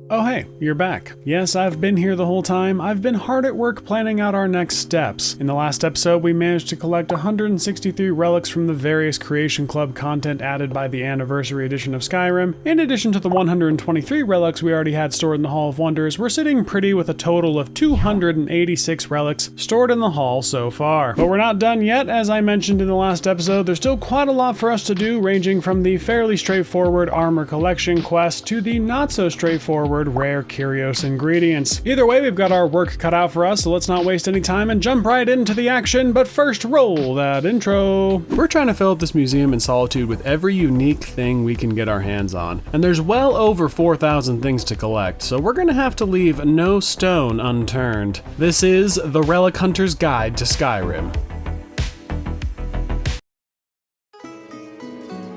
Oh hey, you're back. Yes, I've been here the whole time. I've been hard at work planning out our next steps. In the last episode, we managed to collect 163 relics from the various Creation Club content added by the anniversary edition of Skyrim. In addition to the 123 relics we already had stored in the Hall of Wonders, we're sitting pretty with a total of 286 relics stored in the hall so far. But we're not done yet. As I mentioned in the last episode, there's still quite a lot for us to do, ranging from the fairly straightforward armor collection quest to the not so straightforward rare curios ingredients. Either way, we've got our work cut out for us, so let's not waste any time and jump right into the action, but first roll that intro. We're trying to fill up this museum in Solitude with every unique thing we can get our hands on, and there's well over 4,000 things to collect, so we're gonna have to leave no stone unturned. This is the Relic Hunter's Guide to Skyrim.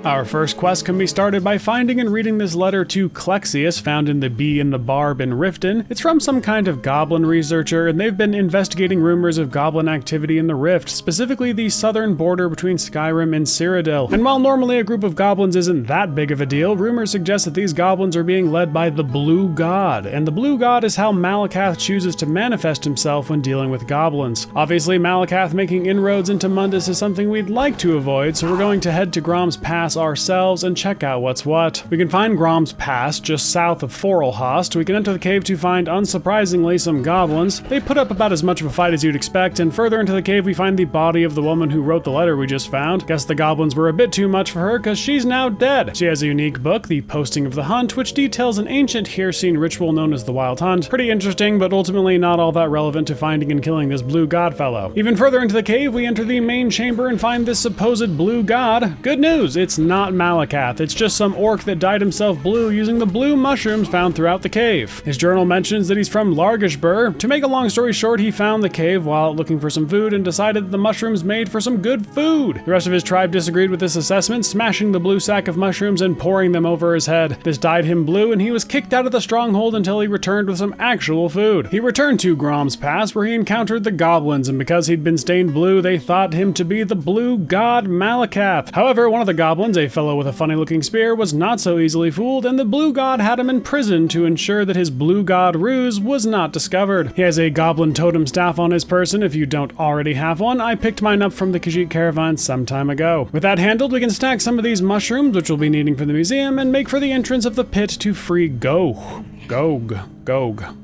Our first quest can be started by finding and reading this letter to Clexius, found in the Bee and the Barb in Riften. It's from some kind of goblin researcher, and they've been investigating rumors of goblin activity in the Rift, specifically the southern border between Skyrim and Cyrodiil. And while normally a group of goblins isn't that big of a deal, rumors suggest that these goblins are being led by the Blue God, and the Blue God is how Malakath chooses to manifest himself when dealing with goblins. Obviously, Malakath making inroads into Mundus is something we'd like to avoid, so we're going to head to Grom's Pass ourselves and check out what's what. We can find Grom's Pass just south of Forelhost. We can enter the cave to find, unsurprisingly, some goblins. They put up about as much of a fight as you'd expect, and further into the cave we find the body of the woman who wrote the letter we just found. Guess the goblins were a bit too much for her, cause she's now dead. She has a unique book, The Posting of the Hunt, which details an ancient Hircine ritual known as the Wild Hunt. Pretty interesting, but ultimately not all that relevant to finding and killing this Blue God fellow. Even further into the cave, we enter the main chamber and find this supposed Blue God. Good news, it's not Malakath, it's just some orc that dyed himself blue using the blue mushrooms found throughout the cave. His journal mentions that he's from Largashbur. To make a long story short, he found the cave while looking for some food and decided that the mushrooms made for some good food. The rest of his tribe disagreed with this assessment, smashing the blue sack of mushrooms and pouring them over his head. This dyed him blue, and he was kicked out of the stronghold until he returned with some actual food. He returned to Grom's Pass, where he encountered the goblins, and because he'd been stained blue, they thought him to be the Blue God Malakath. However, one of the goblins, a fellow with a funny-looking spear, was not so easily fooled, and the Blue God had him in prison to ensure that his Blue God ruse was not discovered. He has a goblin totem staff on his person if you don't already have one. I picked mine up from the Khajiit caravan some time ago. With that handled, we can stack some of these mushrooms, which we'll be needing for the museum, and make for the entrance of the pit to free Gog.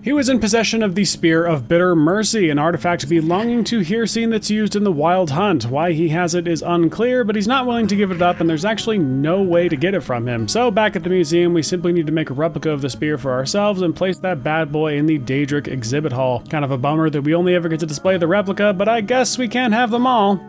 He was in possession of the Spear of Bitter Mercy, an artifact belonging to Hircine that's used in the Wild Hunt. Why he has it is unclear, but he's not willing to give it up, and there's actually no way to get it from him. So back at the museum, we simply need to make a replica of the spear for ourselves and place that bad boy in the Daedric exhibit hall. Kind of a bummer that we only ever get to display the replica, but I guess we can't have them all.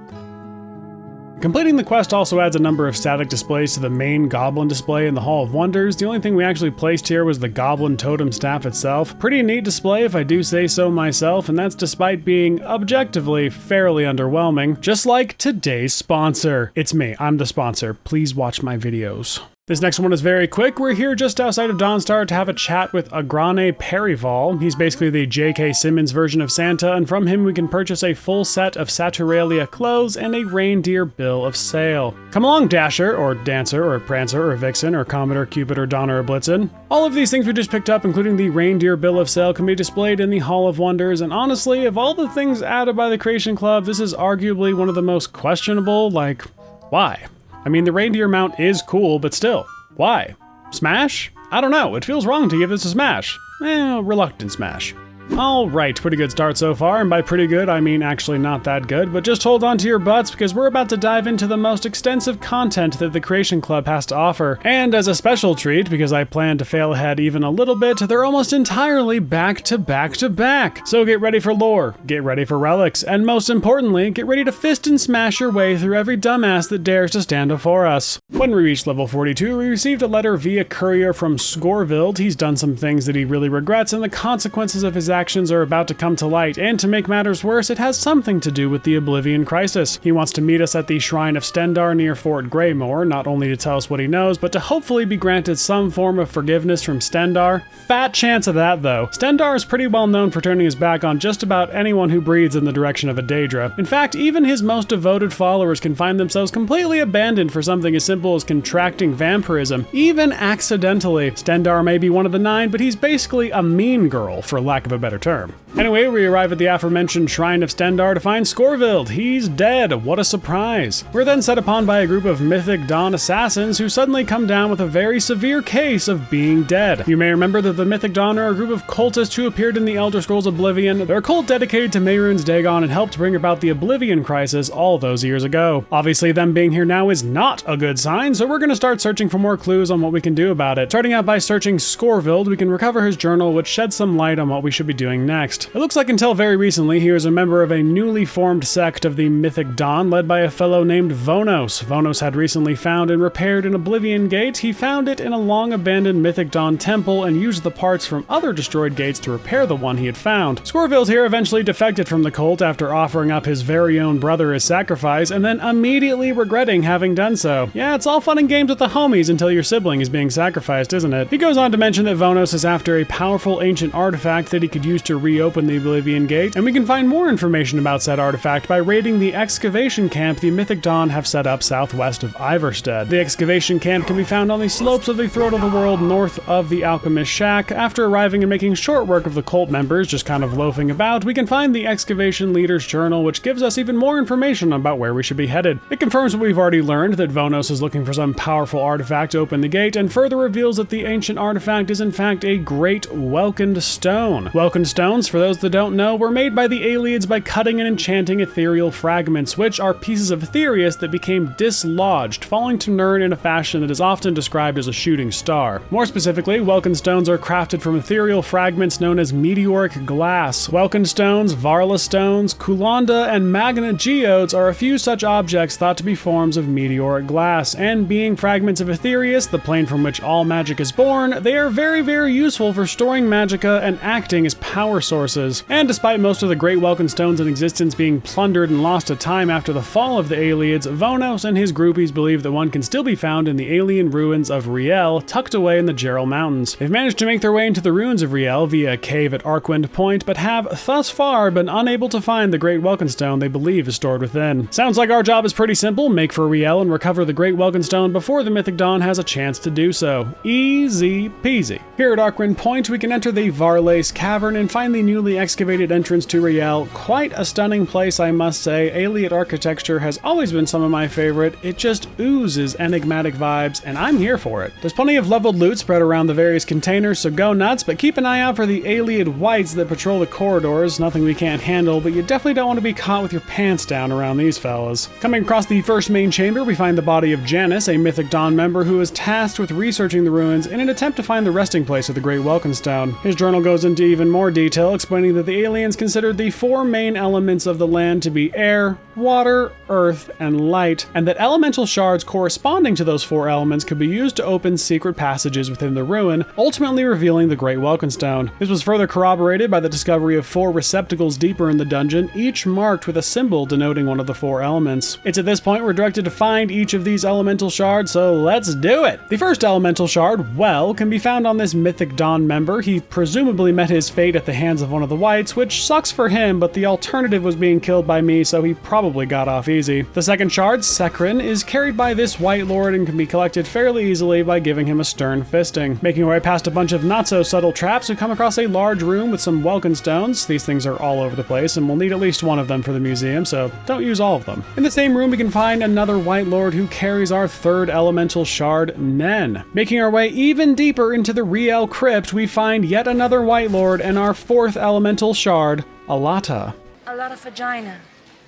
Completing the quest also adds a number of static displays to the main goblin display in the Hall of Wonders. The only thing we actually placed here was the goblin totem staff itself. Pretty neat display if I do say so myself, and that's despite being objectively fairly underwhelming, just like today's sponsor. It's me, I'm the sponsor. Please watch my videos. This next one is very quick. We're here just outside of Dawnstar to have a chat with Agrane Perival. He's basically the J.K. Simmons version of Santa, and from him we can purchase a full set of Saturalia clothes and a reindeer bill of sale. Come along, Dasher, or Dancer, or Prancer, or Vixen, or Comet, or Cupid, or Donner, or Blitzen. All of these things we just picked up, including the reindeer bill of sale, can be displayed in the Hall of Wonders, and honestly, of all the things added by the Creation Club, this is arguably one of the most questionable. Like, why? I mean, the reindeer mount is cool, but still, why? Smash? I don't know, it feels wrong to give this a smash. Reluctant smash. Alright, pretty good start so far, and by pretty good I mean actually not that good, but just hold on to your butts because we're about to dive into the most extensive content that the Creation Club has to offer. And as a special treat, because I plan to fail ahead even a little bit, they're almost entirely back to back to back. So get ready for lore, get ready for relics, and most importantly, get ready to fist and smash your way through every dumbass that dares to stand before us. When we reached level 42, we received a letter via courier from Scorvild. He's done some things that he really regrets, and the consequences of his actions are about to come to light, and to make matters worse, it has something to do with the Oblivion Crisis. He wants to meet us at the Shrine of Stendarr near Fort Greymoor, not only to tell us what he knows, but to hopefully be granted some form of forgiveness from Stendarr. Fat chance of that, though. Stendarr is pretty well known for turning his back on just about anyone who breathes in the direction of a Daedra. In fact, even his most devoted followers can find themselves completely abandoned for something as simple as contracting vampirism, even accidentally. Stendarr may be one of the 9, but he's basically a mean girl, for lack of a better term. Anyway, we arrive at the aforementioned Shrine of Stendarr to find Scorvild. He's dead. What a surprise. We're then set upon by a group of Mythic Dawn assassins who suddenly come down with a very severe case of being dead. You may remember that the Mythic Dawn are a group of cultists who appeared in the Elder Scrolls Oblivion. They're a cult dedicated to Mehrunes Dagon and helped bring about the Oblivion Crisis all those years ago. Obviously, them being here now is not a good sign, so we're going to start searching for more clues on what we can do about it. Starting out by searching Scorvild, we can recover his journal, which sheds some light on what we should be doing next. It looks like until very recently, he was a member of a newly formed sect of the Mythic Dawn led by a fellow named Vonos. Vonos had recently found and repaired an Oblivion Gate. He found it in a long-abandoned Mythic Dawn temple and used the parts from other destroyed gates to repair the one he had found. Scorvild here eventually defected from the cult after offering up his very own brother as sacrifice, and then immediately regretting having done so. Yeah, it's all fun and games with the homies until your sibling is being sacrificed, isn't it? He goes on to mention that Vonos is after a powerful ancient artifact that he could use to reopen the Oblivion Gate, and we can find more information about said artifact by raiding the excavation camp the Mythic Dawn have set up southwest of Ivarstead. The excavation camp can be found on the slopes of the Throat of the World north of the Alchemist Shack. After arriving and making short work of the cult members just kind of loafing about, we can find the excavation leader's journal, which gives us even more information about where we should be headed. It confirms what we've already learned, that Vonos is looking for some powerful artifact to open the gate, and further reveals that the ancient artifact is in fact a great Welkind stone. Welkind stones, for those that don't know, were made by the Ayleids by cutting and enchanting ethereal fragments, which are pieces of Aetherius that became dislodged, falling to Nirn in a fashion that is often described as a shooting star. More specifically, Welkind stones are crafted from ethereal fragments known as meteoric glass. Welkind stones, Varla stones, Kulonda, and Magna geodes are a few such objects thought to be forms of meteoric glass, and being fragments of Aetherius, the plane from which all magic is born, they are very, very useful for storing magicka and acting as power sources. And despite most of the great Welkind stones in existence being plundered and lost to time after the fall of the Ayleids, Vonos and his groupies believe that one can still be found in the alien ruins of Riel, tucked away in the Geralt Mountains. They've managed to make their way into the ruins of Riel via a cave at Arkwind Point, but have thus far been unable to find the great Welkind stone they believe is stored within. Sounds like our job is pretty simple: make for Riel and recover the great Welkind stone before the Mythic Dawn has a chance to do so. Easy peasy. Here at Arkwind Point, we can enter the Varlace Cavern and find the newly excavated entrance to Riel. Quite a stunning place, I must say. Ayleid architecture has always been some of my favorite. It just oozes enigmatic vibes, and I'm here for it. There's plenty of leveled loot spread around the various containers, so go nuts, but keep an eye out for the Ayleid wights that patrol the corridors. Nothing we can't handle, but you definitely don't want to be caught with your pants down around these fellas. Coming across the first main chamber, we find the body of Janus, a Mythic Dawn member who is tasked with researching the ruins in an attempt to find the resting place of the great Welkind stone. His journal goes into even more detail, explaining that the aliens considered the 4 main elements of the land to be air, water, earth, and light, and that elemental shards corresponding to those 4 elements could be used to open secret passages within the ruin, ultimately revealing the great Welkind stone. This was further corroborated by the discovery of 4 receptacles deeper in the dungeon, each marked with a symbol denoting one of the 4 elements. It's at this point we're directed to find each of these elemental shards, so let's do it! The first elemental shard, well, can be found on this Mythic Dawn member. He presumably met his fate at the hands of one of the wights, which sucks for him, but the alternative was being killed by me, so he probably got off easy. The second shard, Sekrin, is carried by this White Lord and can be collected fairly easily by giving him a stern fisting. Making our way past a bunch of not-so-subtle traps, we come across a large room with some Welkind stones. These things are all over the place, and we'll need at least one of them for the museum, so don't use all of them. In the same room, we can find another White Lord who carries our third elemental shard, Nen. Making our way even deeper into the Riel crypt, we find yet another White Lord and our fourth elemental shard, Alata. A lot of vagina.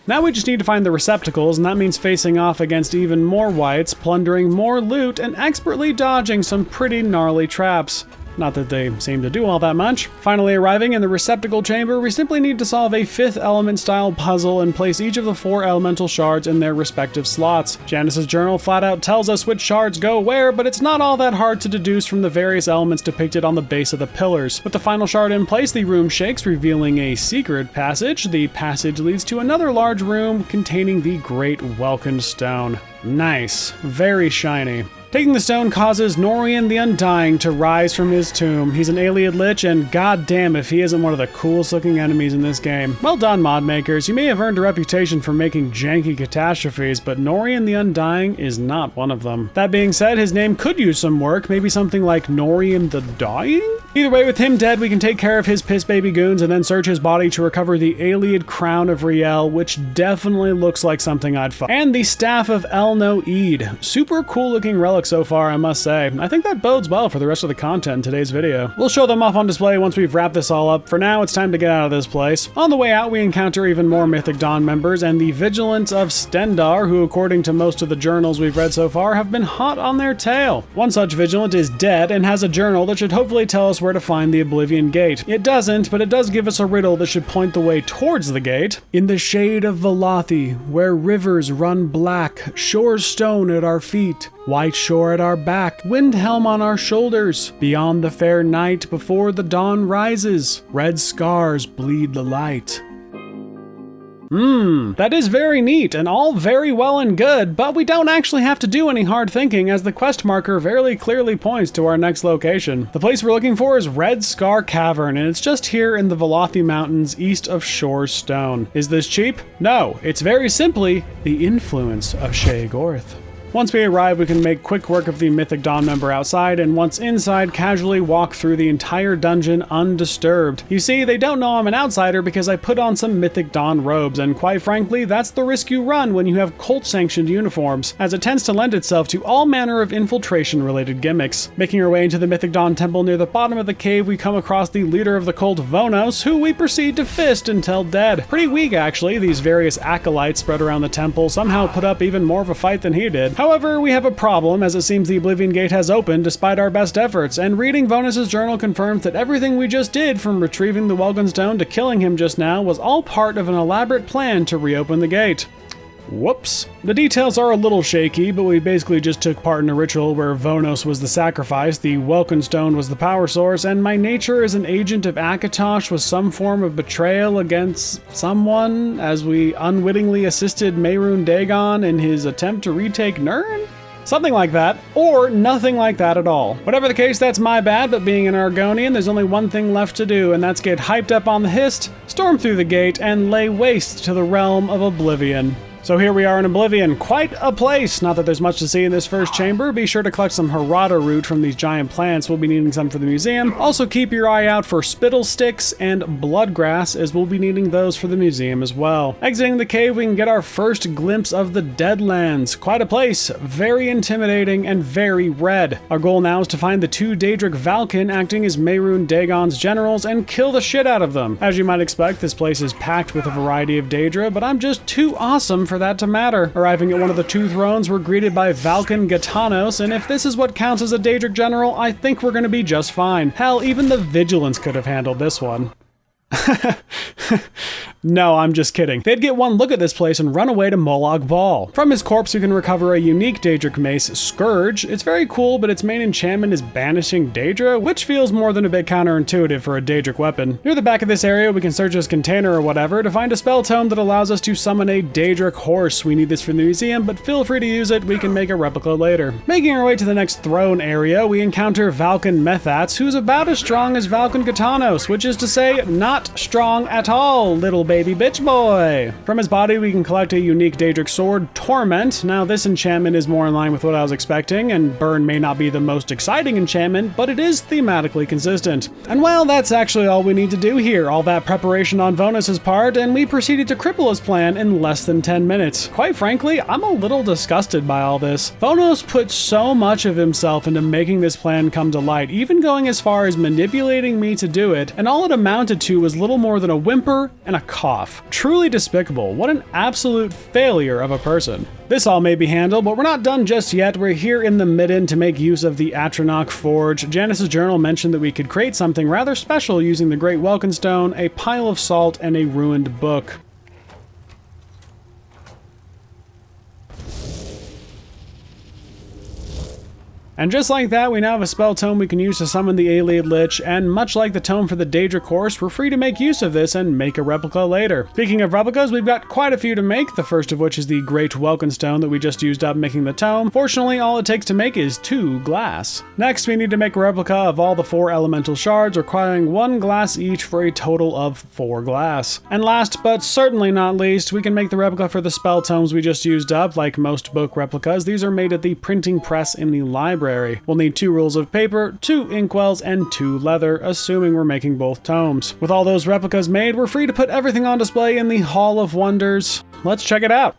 Now we just need to find the receptacles, and that means facing off against even more wights, plundering more loot, and expertly dodging some pretty gnarly traps. not that they seem to do all that much. Finally arriving in the receptacle chamber, we simply need to solve a 5th element style puzzle and place each of the 4 elemental shards in their respective slots. Janice's journal flat out tells us which shards go where, but it's not all that hard to deduce from the various elements depicted on the base of the pillars. With the final shard in place, the room shakes, revealing a secret passage. The passage leads to another large room containing the Great Welkin Stone. Nice. Very shiny. Taking the stone causes Norian the Undying to rise from his tomb. He's an Ayleid Lich, and goddamn if he isn't one of the coolest looking enemies in this game. Well done, mod makers. You may have earned a reputation for making janky catastrophes, but Norian the Undying is not one of them. That being said, his name could use some work, maybe something like Norian the Dying? Either way, with him dead, we can take care of his piss baby goons and then search his body to recover the Ayleid Crown of Riel, which definitely looks like something I'd find. And the Staff of Elno-Ed. Super cool looking relic so far, I must say. I think that bodes well for the rest of the content in today's video. We'll show them off on display once we've wrapped this all up. For now, it's time to get out of this place. On the way out, we encounter even more Mythic Dawn members and the Vigilance of Stendar, who, according to most of the journals we've read so far, have been hot on their tail. One such Vigilant is dead and has a journal that should hopefully tell us where to find the Oblivion Gate. It doesn't, but it does give us a riddle that should point the way towards the gate. In the shade of Velothi, where rivers run black, shores stone at our feet, white shore at our back, wind helm on our shoulders, beyond the fair night before the dawn rises, red scars bleed the light. That is very neat and all very well and good, but we don't actually have to do any hard thinking as the quest marker very clearly points to our next location. The place we're looking for is Red Scar Cavern, and it's just here in the Velothi Mountains east of Shore Stone. Is this cheap? No, it's very simply the influence of Sheogorath. Once we arrive, we can make quick work of the Mythic Dawn member outside, and once inside, casually walk through the entire dungeon undisturbed. You see, they don't know I'm an outsider because I put on some Mythic Dawn robes, and quite frankly, that's the risk you run when you have cult-sanctioned uniforms, as it tends to lend itself to all manner of infiltration-related gimmicks. Making our way into the Mythic Dawn temple near the bottom of the cave, we come across the leader of the cult, Vonos, who we proceed to fist until dead. Pretty weak, actually. These various acolytes spread around the temple somehow put up even more of a fight than he did. However, we have a problem, as it seems the Oblivion Gate has opened despite our best efforts, and reading Vonos' journal confirms that everything we just did, from retrieving the Welkin Stone to killing him just now, was all part of an elaborate plan to reopen the gate. Whoops. The details are a little shaky, but we basically just took part in a ritual where Vonos was the sacrifice, the Welkin Stone was the power source, and my nature as an agent of Akatosh was some form of betrayal against someone, as we unwittingly assisted Mehrunes Dagon in his attempt to retake Nirn? Something like that, or nothing like that at all. Whatever the case, that's my bad, but being an Argonian, there's only one thing left to do, and that's get hyped up on the hist, storm through the gate, and lay waste to the realm of Oblivion. So here we are in Oblivion, quite a place. Not that there's much to see in this first chamber. Be sure to collect some Harada root from these giant plants. We'll be needing some for the museum. Also keep your eye out for spittle sticks and bloodgrass, as we'll be needing those for the museum as well. Exiting the cave, we can get our first glimpse of the Deadlands. Quite a place, very intimidating and very red. Our goal now is to find the 2 Daedric Valken acting as Mehrunes Dagon's generals and kill the shit out of them. As you might expect, this place is packed with a variety of Daedra, but I'm just too awesome for that to matter. Arriving at one of the 2 thrones, we're greeted by Valken Gatanos, and if this is what counts as a Daedric general, I think we're gonna be just fine. Hell, even the Vigilance could have handled this one. No, I'm just kidding. They'd get one look at this place and run away to Molag Bal. From his corpse, you can recover a unique Daedric mace, Scourge. It's very cool, but its main enchantment is banishing Daedra, which feels more than a bit counterintuitive for a Daedric weapon. Near the back of this area, we can search this container or whatever to find a spell tome that allows us to summon a Daedric horse. We need this for the museum, but feel free to use it. We can make a replica later. Making our way to the next throne area, we encounter Valken Methats, who's about as strong as Valken Gatanos, which is to say, not strong at all, little baby bitch boy. From his body, we can collect a unique Daedric sword, Torment. Now, this enchantment is more in line with what I was expecting, and Burn may not be the most exciting enchantment, but it is thematically consistent. And well, that's actually all we need to do here. All that preparation on Vonos' part, and we proceeded to cripple his plan in less than 10 minutes. Quite frankly, I'm a little disgusted by all this. Vonos put so much of himself into making this plan come to light, even going as far as manipulating me to do it, and all it amounted to was was little more than a whimper and a cough. Truly despicable. What an absolute failure of a person. This all may be handled, but we're not done just yet. We're here in the Midden to make use of the Atronach Forge. Janice's journal mentioned that we could create something rather special using the Great Welkin Stone, a pile of salt, and a ruined book. And just like that, we now have a spell tome we can use to summon the Ayleid Lich, and much like the tome for the Daedric Horse, we're free to make use of this and make a replica later. Speaking of replicas, we've got quite a few to make, the first of which is the Great Welkin Stone that we just used up making the tome. Fortunately, all it takes to make is 2 glass. Next, we need to make a replica of all the 4 elemental shards, requiring 1 glass each for a total of 4 glass. And last, but certainly not least, we can make the replica for the spell tomes we just used up. Like most book replicas, these are made at the printing press in the library. We'll need 2 rolls of paper, 2 inkwells, and 2 leather, assuming we're making both tomes. With all those replicas made, we're free to put everything on display in the Hall of Wonders. Let's check it out.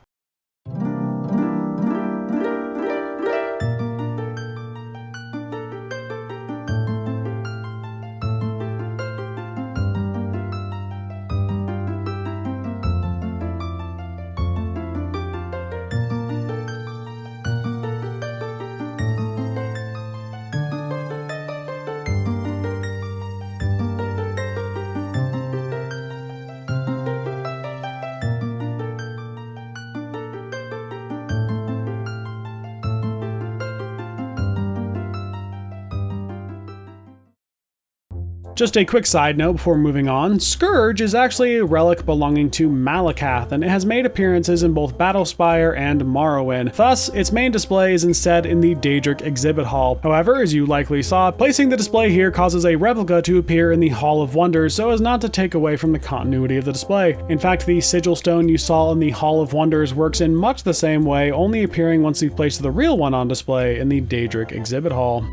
Just a quick side note before moving on, Scourge is actually a relic belonging to Malakath, and it has made appearances in both Battlespire and Morrowind. Thus, its main display is instead in the Daedric exhibit hall. However, as you likely saw, placing the display here causes a replica to appear in the Hall of Wonders so as not to take away from the continuity of the display. In fact, the sigil stone you saw in the Hall of Wonders works in much the same way, only appearing once you've placed the real one on display in the Daedric exhibit hall.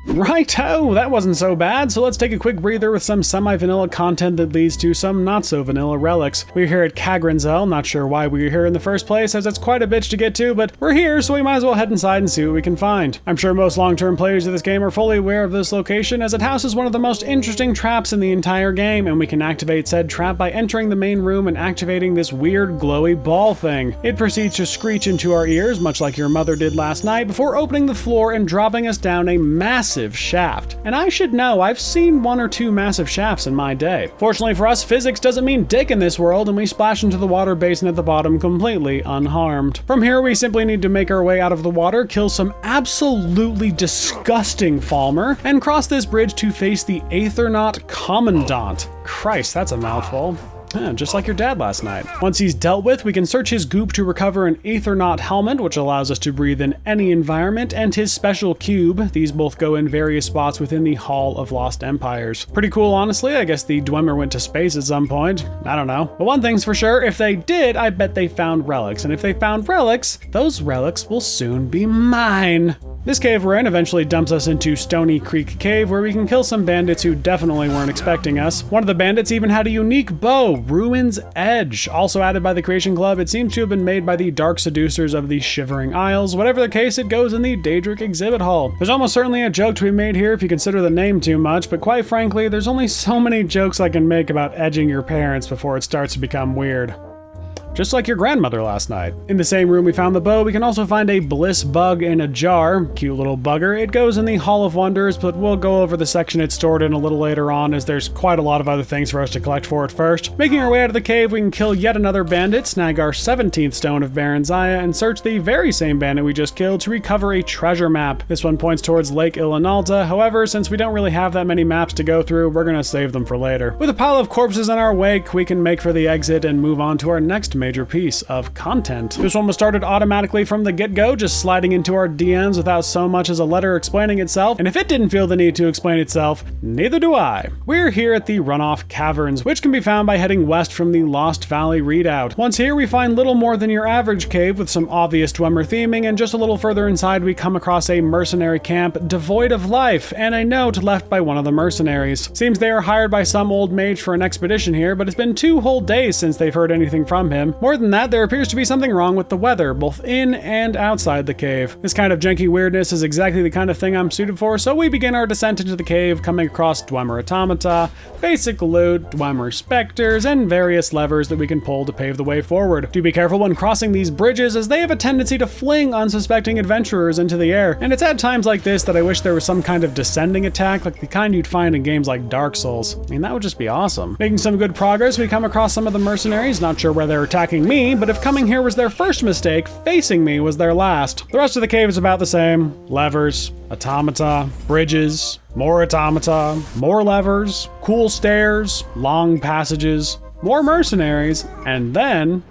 Righto, that wasn't so bad, so let's take a quick breather with some semi-vanilla content that leads to some not-so-vanilla relics. We're here at Kagranzel, not sure why we're here in the first place, as it's quite a bitch to get to, but we're here, so we might as well head inside and see what we can find. I'm sure most long-term players of this game are fully aware of this location, as it houses one of the most interesting traps in the entire game, and we can activate said trap by entering the main room and activating this weird glowy ball thing. It proceeds to screech into our ears, much like your mother did last night, before opening the floor and dropping us down a massive shaft. And I should know, I've seen 1 or 2 massive shafts in my day. Fortunately for us, physics doesn't mean dick in this world, and we splash into the water basin at the bottom completely unharmed. From here, we simply need to make our way out of the water, kill some absolutely disgusting Falmer, and cross this bridge to face the Aethernaut Commandant. Christ, that's a mouthful. Just like your dad last night. Once he's dealt with, we can search his goop to recover an Aethernaut helmet, which allows us to breathe in any environment, and his special cube. These both go in various spots within the Hall of Lost Empires. Pretty cool, honestly. I guess the Dwemer went to space at some point. I don't know. But one thing's for sure, if they did, I bet they found relics. And if they found relics, those relics will soon be mine. This cave we're in eventually dumps us into Stony Creek Cave, where we can kill some bandits who definitely weren't expecting us. One of the bandits even had a unique bow, Ruin's Edge. Also added by the Creation Club, it seems to have been made by the Dark Seducers of the Shivering Isles. Whatever the case, it goes in the Daedric exhibit hall. There's almost certainly a joke to be made here if you consider the name too much, but quite frankly, there's only so many jokes I can make about edging your parents before it starts to become weird. Just like your grandmother last night. In the same room we found the bow, we can also find a bliss bug in a jar. Cute little bugger. It goes in the Hall of Wonders, but we'll go over the section it's stored in a little later on, as there's quite a lot of other things for us to collect for it first. Making our way out of the cave, we can kill yet another bandit, snag our 17th stone of Baron Zaya, and search the very same bandit we just killed to recover a treasure map. This one points towards Lake Ilinalta. However, since we don't really have that many maps to go through, we're gonna save them for later. With a pile of corpses in our wake, we can make for the exit and move on to our next major piece of content. This one was started automatically from the get-go, just sliding into our DMs without so much as a letter explaining itself, and if it didn't feel the need to explain itself, neither do I. We're here at the Runoff Caverns, which can be found by heading west from the Lost Valley Redoubt. Once here, we find little more than your average cave with some obvious Dwemer theming, and just a little further inside we come across a mercenary camp devoid of life, and a note left by one of the mercenaries. Seems they are hired by some old mage for an expedition here, but it's been 2 whole days since they've heard anything from him, time. More than that, there appears to be something wrong with the weather, both in and outside the cave. This kind of janky weirdness is exactly the kind of thing I'm suited for, so we begin our descent into the cave, coming across Dwemer automata, basic loot, Dwemer specters, and various levers that we can pull to pave the way forward. Do be careful when crossing these bridges, as they have a tendency to fling unsuspecting adventurers into the air, and it's at times like this that I wish there was some kind of descending attack like the kind you'd find in games like Dark Souls. I mean, that would just be awesome. Making some good progress, we come across some of the mercenaries, not sure where they're attacking me, but if coming here was their first mistake, facing me was their last. The rest of the cave is about the same. Levers, automata, bridges, more automata, more levers, cool stairs, long passages, more mercenaries, and then...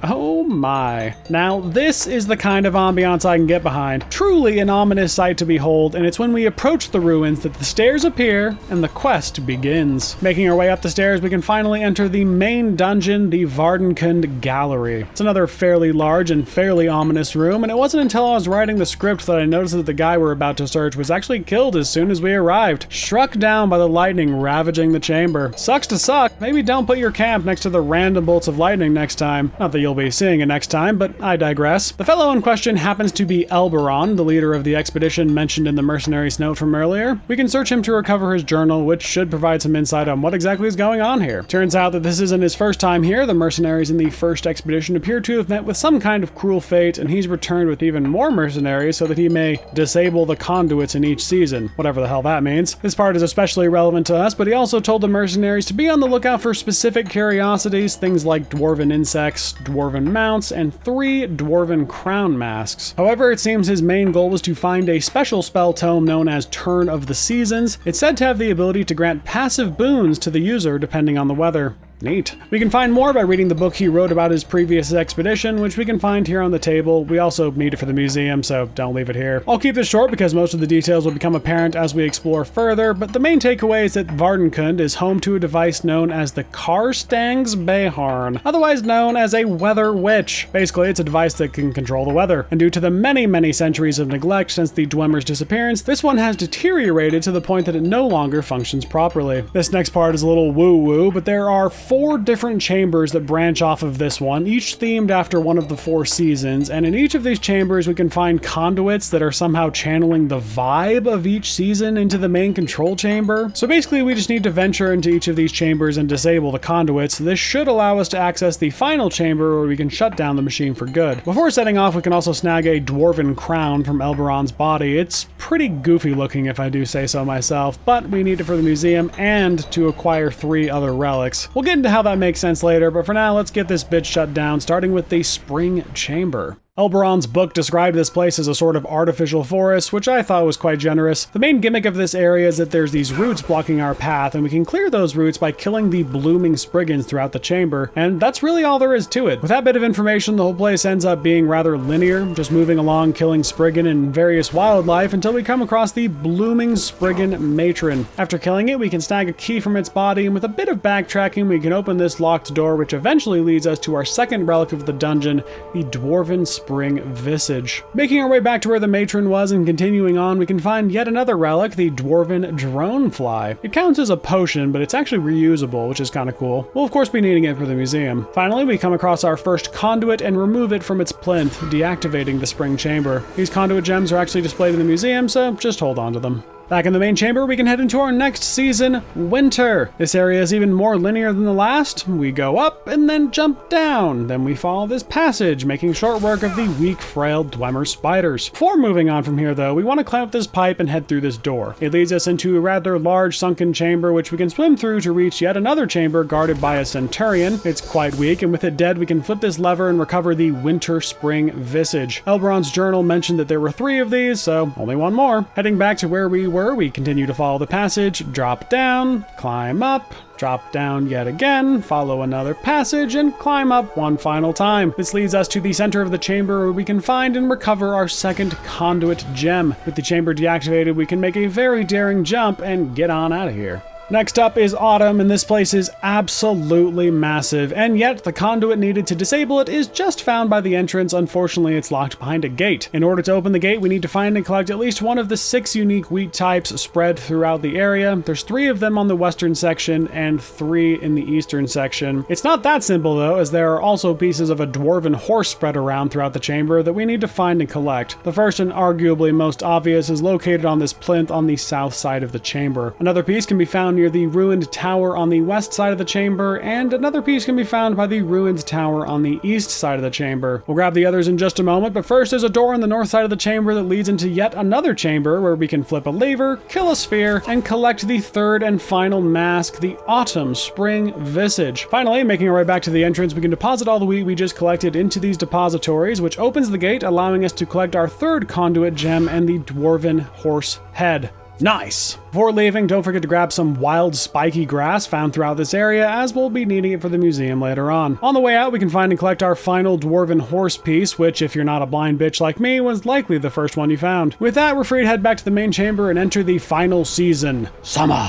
oh my. Now, this is the kind of ambiance I can get behind. Truly an ominous sight to behold, and it's when we approach the ruins that the stairs appear and the quest begins. Making our way up the stairs, we can finally enter the main dungeon, the Vardenkund Gallery. It's another fairly large and fairly ominous room, and it wasn't until I was writing the script that I noticed that the guy we're about to search was actually killed as soon as we arrived. Struck down by the lightning ravaging the chamber. Sucks to suck. Maybe don't put your camp next to the random bolts of lightning next time. Not that you'll be seeing it next time, but I digress. The fellow in question happens to be Elberon, the leader of the expedition mentioned in the mercenary's note from earlier. We can search him to recover his journal, which should provide some insight on what exactly is going on here. Turns out that this isn't his first time here. The mercenaries in the first expedition appear to have met with some kind of cruel fate, and he's returned with even more mercenaries so that he may disable the conduits in each season, whatever the hell that means. This part is especially relevant to us, but he also told the mercenaries to be on the lookout for specific curiosities, things like dwarven insects, dwarven mounts, and 3 dwarven crown masks. However, it seems his main goal was to find a special spell tome known as Turn of the Seasons. It's said to have the ability to grant passive boons to the user depending on the weather. Neat. We can find more by reading the book he wrote about his previous expedition, which we can find here on the table. We also need it for the museum, so don't leave it here. I'll keep this short because most of the details will become apparent as we explore further, but the main takeaway is that Vardenkund is home to a device known as the Karstang's Behorn, otherwise known as a weather witch. Basically, it's a device that can control the weather, and due to the many centuries of neglect since the Dwemer's disappearance, this one has deteriorated to the point that it no longer functions properly. This next part is a little woo-woo, but there are 4 different chambers that branch off of this one, each themed after one of the 4 seasons, and in each of these chambers we can find conduits that are somehow channeling the vibe of each season into the main control chamber. So basically we just need to venture into each of these chambers and disable the conduits. This should allow us to access the final chamber where we can shut down the machine for good. Before setting off, we can also snag a dwarven crown from Elberon's body. It's pretty goofy looking if I do say so myself, but we need it for the museum and to acquire 3 other relics. We'll get into how that makes sense later, but for now, let's get this bitch shut down, starting with the Spring Chamber. Elberon's book described this place as a sort of artificial forest, which I thought was quite generous. The main gimmick of this area is that there's these roots blocking our path, and we can clear those roots by killing the blooming spriggans throughout the chamber, and that's really all there is to it. With that bit of information, the whole place ends up being rather linear, just moving along killing spriggan and various wildlife until we come across the blooming spriggan matron. After killing it, we can snag a key from its body, and with a bit of backtracking, we can open this locked door, which eventually leads us to our second relic of the dungeon, the dwarven spring visage. Making our way back to where the matron was and continuing on, we can find yet another relic, the dwarven drone fly. It counts as a potion, but it's actually reusable, which is kind of cool. We'll of course be needing it for the museum. Finally, we come across our first conduit and remove it from its plinth, deactivating the spring chamber. These conduit gems are actually displayed in the museum, so just hold on to them. Back in the main chamber, we can head into our next season, Winter. This area is even more linear than the last. We go up and then jump down. Then we follow this passage, making short work of the weak, frail Dwemer spiders. Before moving on from here, though, we want to climb up this pipe and head through this door. It leads us into a rather large sunken chamber, which we can swim through to reach yet another chamber guarded by a centurion. It's quite weak, and with it dead, we can flip this lever and recover the Winter Spring Visage. Elberon's journal mentioned that there were 3 of these, so only 1 more. Heading back to where we were, we continue to follow the passage, drop down, climb up, drop down yet again, follow another passage, and climb up 1 final time. This leads us to the center of the chamber where we can find and recover our second conduit gem. With the chamber deactivated, we can make a very daring jump and get on out of here. Next up is Autumn, and this place is absolutely massive, and yet the conduit needed to disable it is just found by the entrance. Unfortunately, it's locked behind a gate. In order to open the gate, we need to find and collect at least one of the 6 unique wheat types spread throughout the area. There's 3 of them on the western section and 3 in the eastern section. It's not that simple though, as there are also pieces of a dwarven horse spread around throughout the chamber that we need to find and collect. The first and arguably most obvious is located on this plinth on the south side of the chamber. Another piece can be found near the ruined tower on the west side of the chamber, and another piece can be found by the ruined tower on the east side of the chamber. We'll grab the others in just a moment, but first there's a door on the north side of the chamber that leads into yet another chamber where we can flip a lever, kill a sphere, and collect the third and final mask, the Autumn Spring Visage. Finally, making our way back to the entrance, we can deposit all the wheat we just collected into these depositories, which opens the gate, allowing us to collect our third conduit gem and the dwarven horse head. Nice! Before leaving, don't forget to grab some wild spiky grass found throughout this area, as we'll be needing it for the museum later on. On the way out, we can find and collect our final dwarven horse piece, which, if you're not a blind bitch like me, was likely the first one you found. With that, we're free to head back to the main chamber and enter the final season, summer.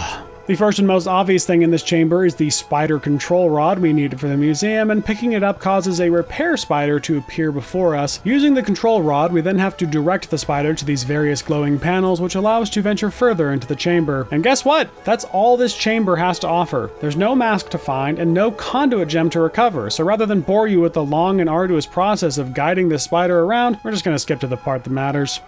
The first and most obvious thing in this chamber is the spider control rod we needed for the museum, and picking it up causes a repair spider to appear before us. Using the control rod, we then have to direct the spider to these various glowing panels, which allow us to venture further into the chamber. And guess what? That's all this chamber has to offer. There's no mask to find and no conduit gem to recover, so rather than bore you with the long and arduous process of guiding this spider around, we're just going to skip to the part that matters.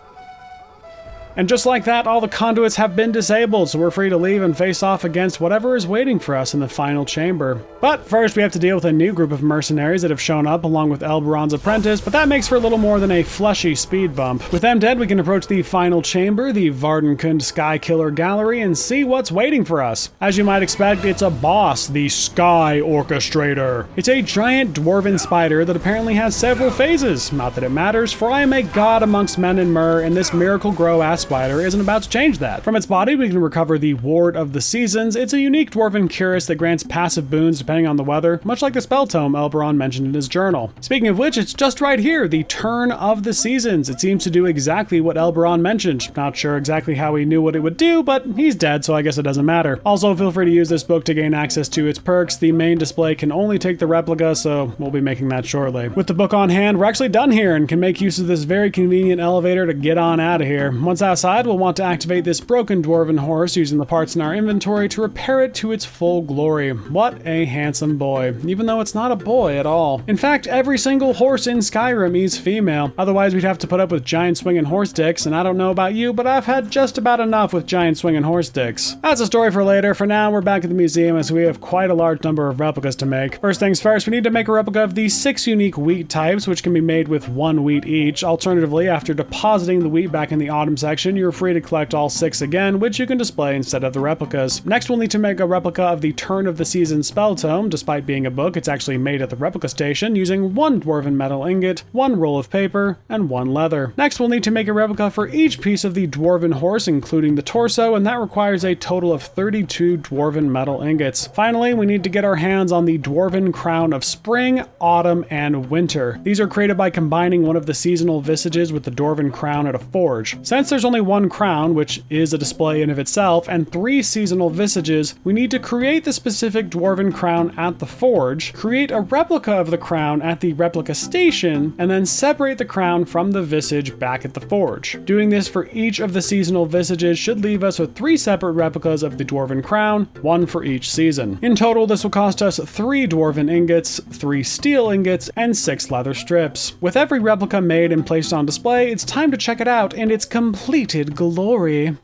And just like that, all the conduits have been disabled, so we're free to leave and face off against whatever is waiting for us in the final chamber. But first, we have to deal with a new group of mercenaries that have shown up along with Elberon's apprentice, but that makes for a little more than a fleshy speed bump. With them dead, we can approach the final chamber, the Vardenkund Sky Killer Gallery, and see what's waiting for us. As you might expect, it's a boss, the Sky Orchestrator. It's a giant dwarven spider that apparently has several phases. Not that it matters, for I am a god amongst men and Mer, and this Miracle Grow ass spider isn't about to change that. From its body, we can recover the Ward of the Seasons. It's a unique dwarven cuirass that grants passive boons depending on the weather, much like the spell tome Elberon mentioned in his journal. Speaking of which, it's just right here, the Turn of the Seasons. It seems to do exactly what Elberon mentioned. Not sure exactly how he knew what it would do, but he's dead, so I guess it doesn't matter. Also, feel free to use this book to gain access to its perks. The main display can only take the replica, so we'll be making that shortly. With the book on hand, we're actually done here and can make use of this very convenient elevator to get on out of here. Once outside, we'll want to activate this broken dwarven horse using the parts in our inventory to repair it to its full glory. What a handsome boy, even though it's not a boy at all. In fact, every single horse in Skyrim is female. Otherwise, we'd have to put up with giant swinging horse dicks, and I don't know about you, but I've had just about enough with giant swinging horse dicks. That's a story for later. For now, we're back at the museum as we have quite a large number of replicas to make. First things first, we need to make a replica of these 6 unique wheat types, which can be made with 1 wheat each. Alternatively, after depositing the wheat back in the autumn section, you're free to collect all 6 again, which you can display instead of the replicas. Next, we'll need to make a replica of the Turn of the Season spell tome. Despite being a book, it's actually made at the replica station using 1 dwarven metal ingot, 1 roll of paper, and 1 leather. Next, we'll need to make a replica for each piece of the dwarven horse, including the torso, and that requires a total of 32 dwarven metal ingots. Finally, we need to get our hands on the dwarven crown of spring, autumn, and winter. These are created by combining one of the seasonal visages with the dwarven crown at a forge. Since there's only 1 crown, which is a display in of itself, and 3 seasonal visages, we need to create the specific dwarven crown at the forge, create a replica of the crown at the replica station, and then separate the crown from the visage back at the forge. Doing this for each of the seasonal visages should leave us with 3 separate replicas of the dwarven crown, 1 for each season. In total, this will cost us 3 dwarven ingots, 3 steel ingots, and 6 leather strips. With every replica made and placed on display, it's time to check it out in its completed glory.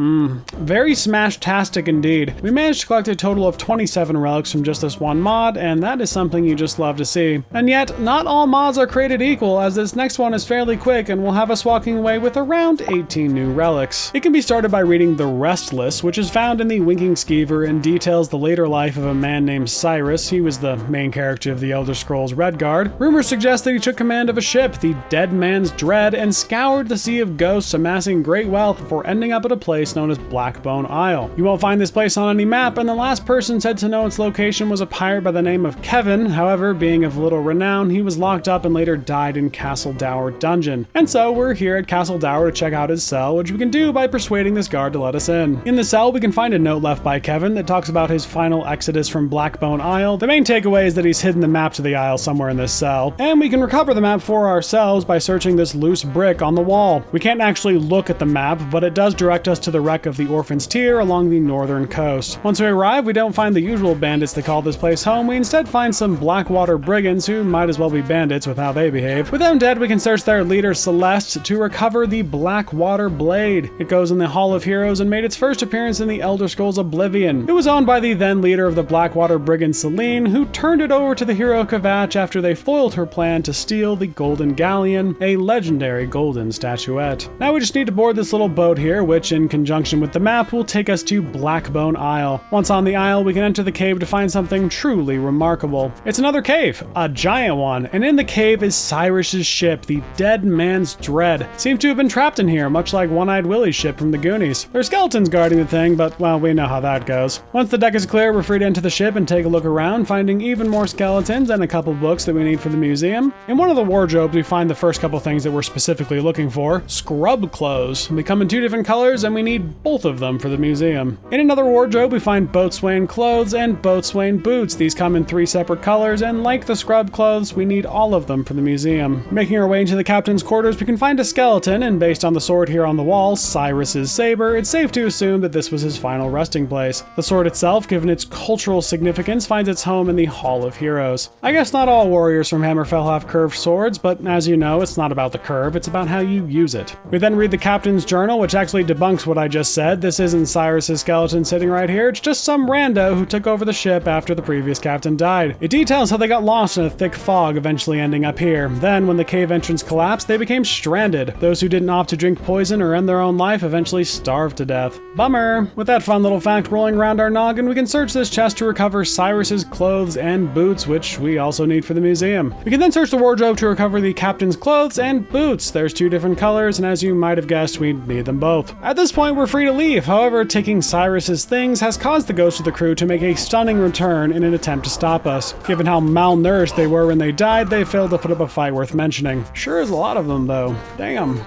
Very smash-tastic indeed. We managed to collect a total of 27 relics from just this one mod, and that is something you just love to see. And yet, not all mods are created equal, as this next one is fairly quick and will have us walking away with around 18 new relics. It can be started by reading The Restless, which is found in the Winking Skeever and details the later life of a man named Cyrus. He was the main character of the Elder Scrolls Redguard. Rumors suggest that he took command of a ship, the Dead Man's Dread, and scoured the Sea of Ghosts, amassing great wealth before ending up at a place known as Blackbone Isle. You won't find this place on any map, and the last person said to know its location was a pirate by the name of Kevin. However, being of little renown, he was locked up and later died in Castle Dower Dungeon. And so we're here at Castle Dower to check out his cell, which we can do by persuading this guard to let us in. In the cell, we can find a note left by Kevin that talks about his final exodus from Blackbone Isle. The main takeaway is that he's hidden the map to the isle somewhere in this cell, and we can recover the map for ourselves by searching this loose brick on the wall. We can't actually look at the map, but it does direct us to the wreck of the Orphan's Tier along the northern coast. Once we arrive, we don't find the usual bandits that call this place home. We instead find some Blackwater brigands who might as well be bandits with how they behave. With them dead, we can search their leader Celeste to recover the Blackwater Blade. It goes in the Hall of Heroes and made its first appearance in the Elder Scrolls Oblivion. It was owned by the then leader of the Blackwater Brigand Celine, who turned it over to the hero Kvatch after they foiled her plan to steal the Golden Galleon, a legendary golden statuette. Now we just need to board this little boat here, which in conjunction with the map will take us to Blackbone Isle. Once on the isle, we can enter the cave to find something truly remarkable. It's another cave, a giant one, and in the cave is Cyrus's ship, the Dead Man's Dread. Seems to have been trapped in here, much like One-Eyed Willie's ship from the Goonies. There's skeletons guarding the thing, but well, we know how that goes. Once the deck is clear, we're free to enter the ship and take a look around, finding even more skeletons and a couple books that we need for the museum. In one of the wardrobes, we find the first couple things that we're specifically looking for: scrub clothes. They come in 2 different colors, and we need both of them for the museum. In another wardrobe, we find boatswain clothes and boatswain boots. These come in 3 separate colors, and like the scrub clothes, we need all of them for the museum. Making our way into the captain's quarters, we can find a skeleton, and based on the sword here on the wall, Cyrus's saber, it's safe to assume that this was his final resting place. The sword itself, given its cultural significance, finds its home in the Hall of Heroes. I guess not all warriors from Hammerfell have curved swords, but as you know, it's not about the curve, it's about how you use it. We then read the captain's journal, which actually debunks what I just said. This isn't Cyrus's skeleton sitting right here, it's just some rando who took over the ship after the previous captain died. It details how they got lost in a thick fog, eventually ending up here. Then, when the cave entrance collapsed, they became stranded. Those who didn't opt to drink poison or end their own life eventually starved to death. Bummer! With that fun little fact rolling around our noggin, we can search this chest to recover Cyrus's clothes and boots, which we also need for the museum. We can then search the wardrobe to recover the captain's clothes and boots. There's 2 different colors, and as you might have guessed, we need them both. At this point, we're free to leave. However, taking Cyrus's things has caused the ghost of the crew to make a stunning return in an attempt to stop us. Given how malnourished they were when they died, they failed to put up a fight worth mentioning. Sure is a lot of them, though. Damn.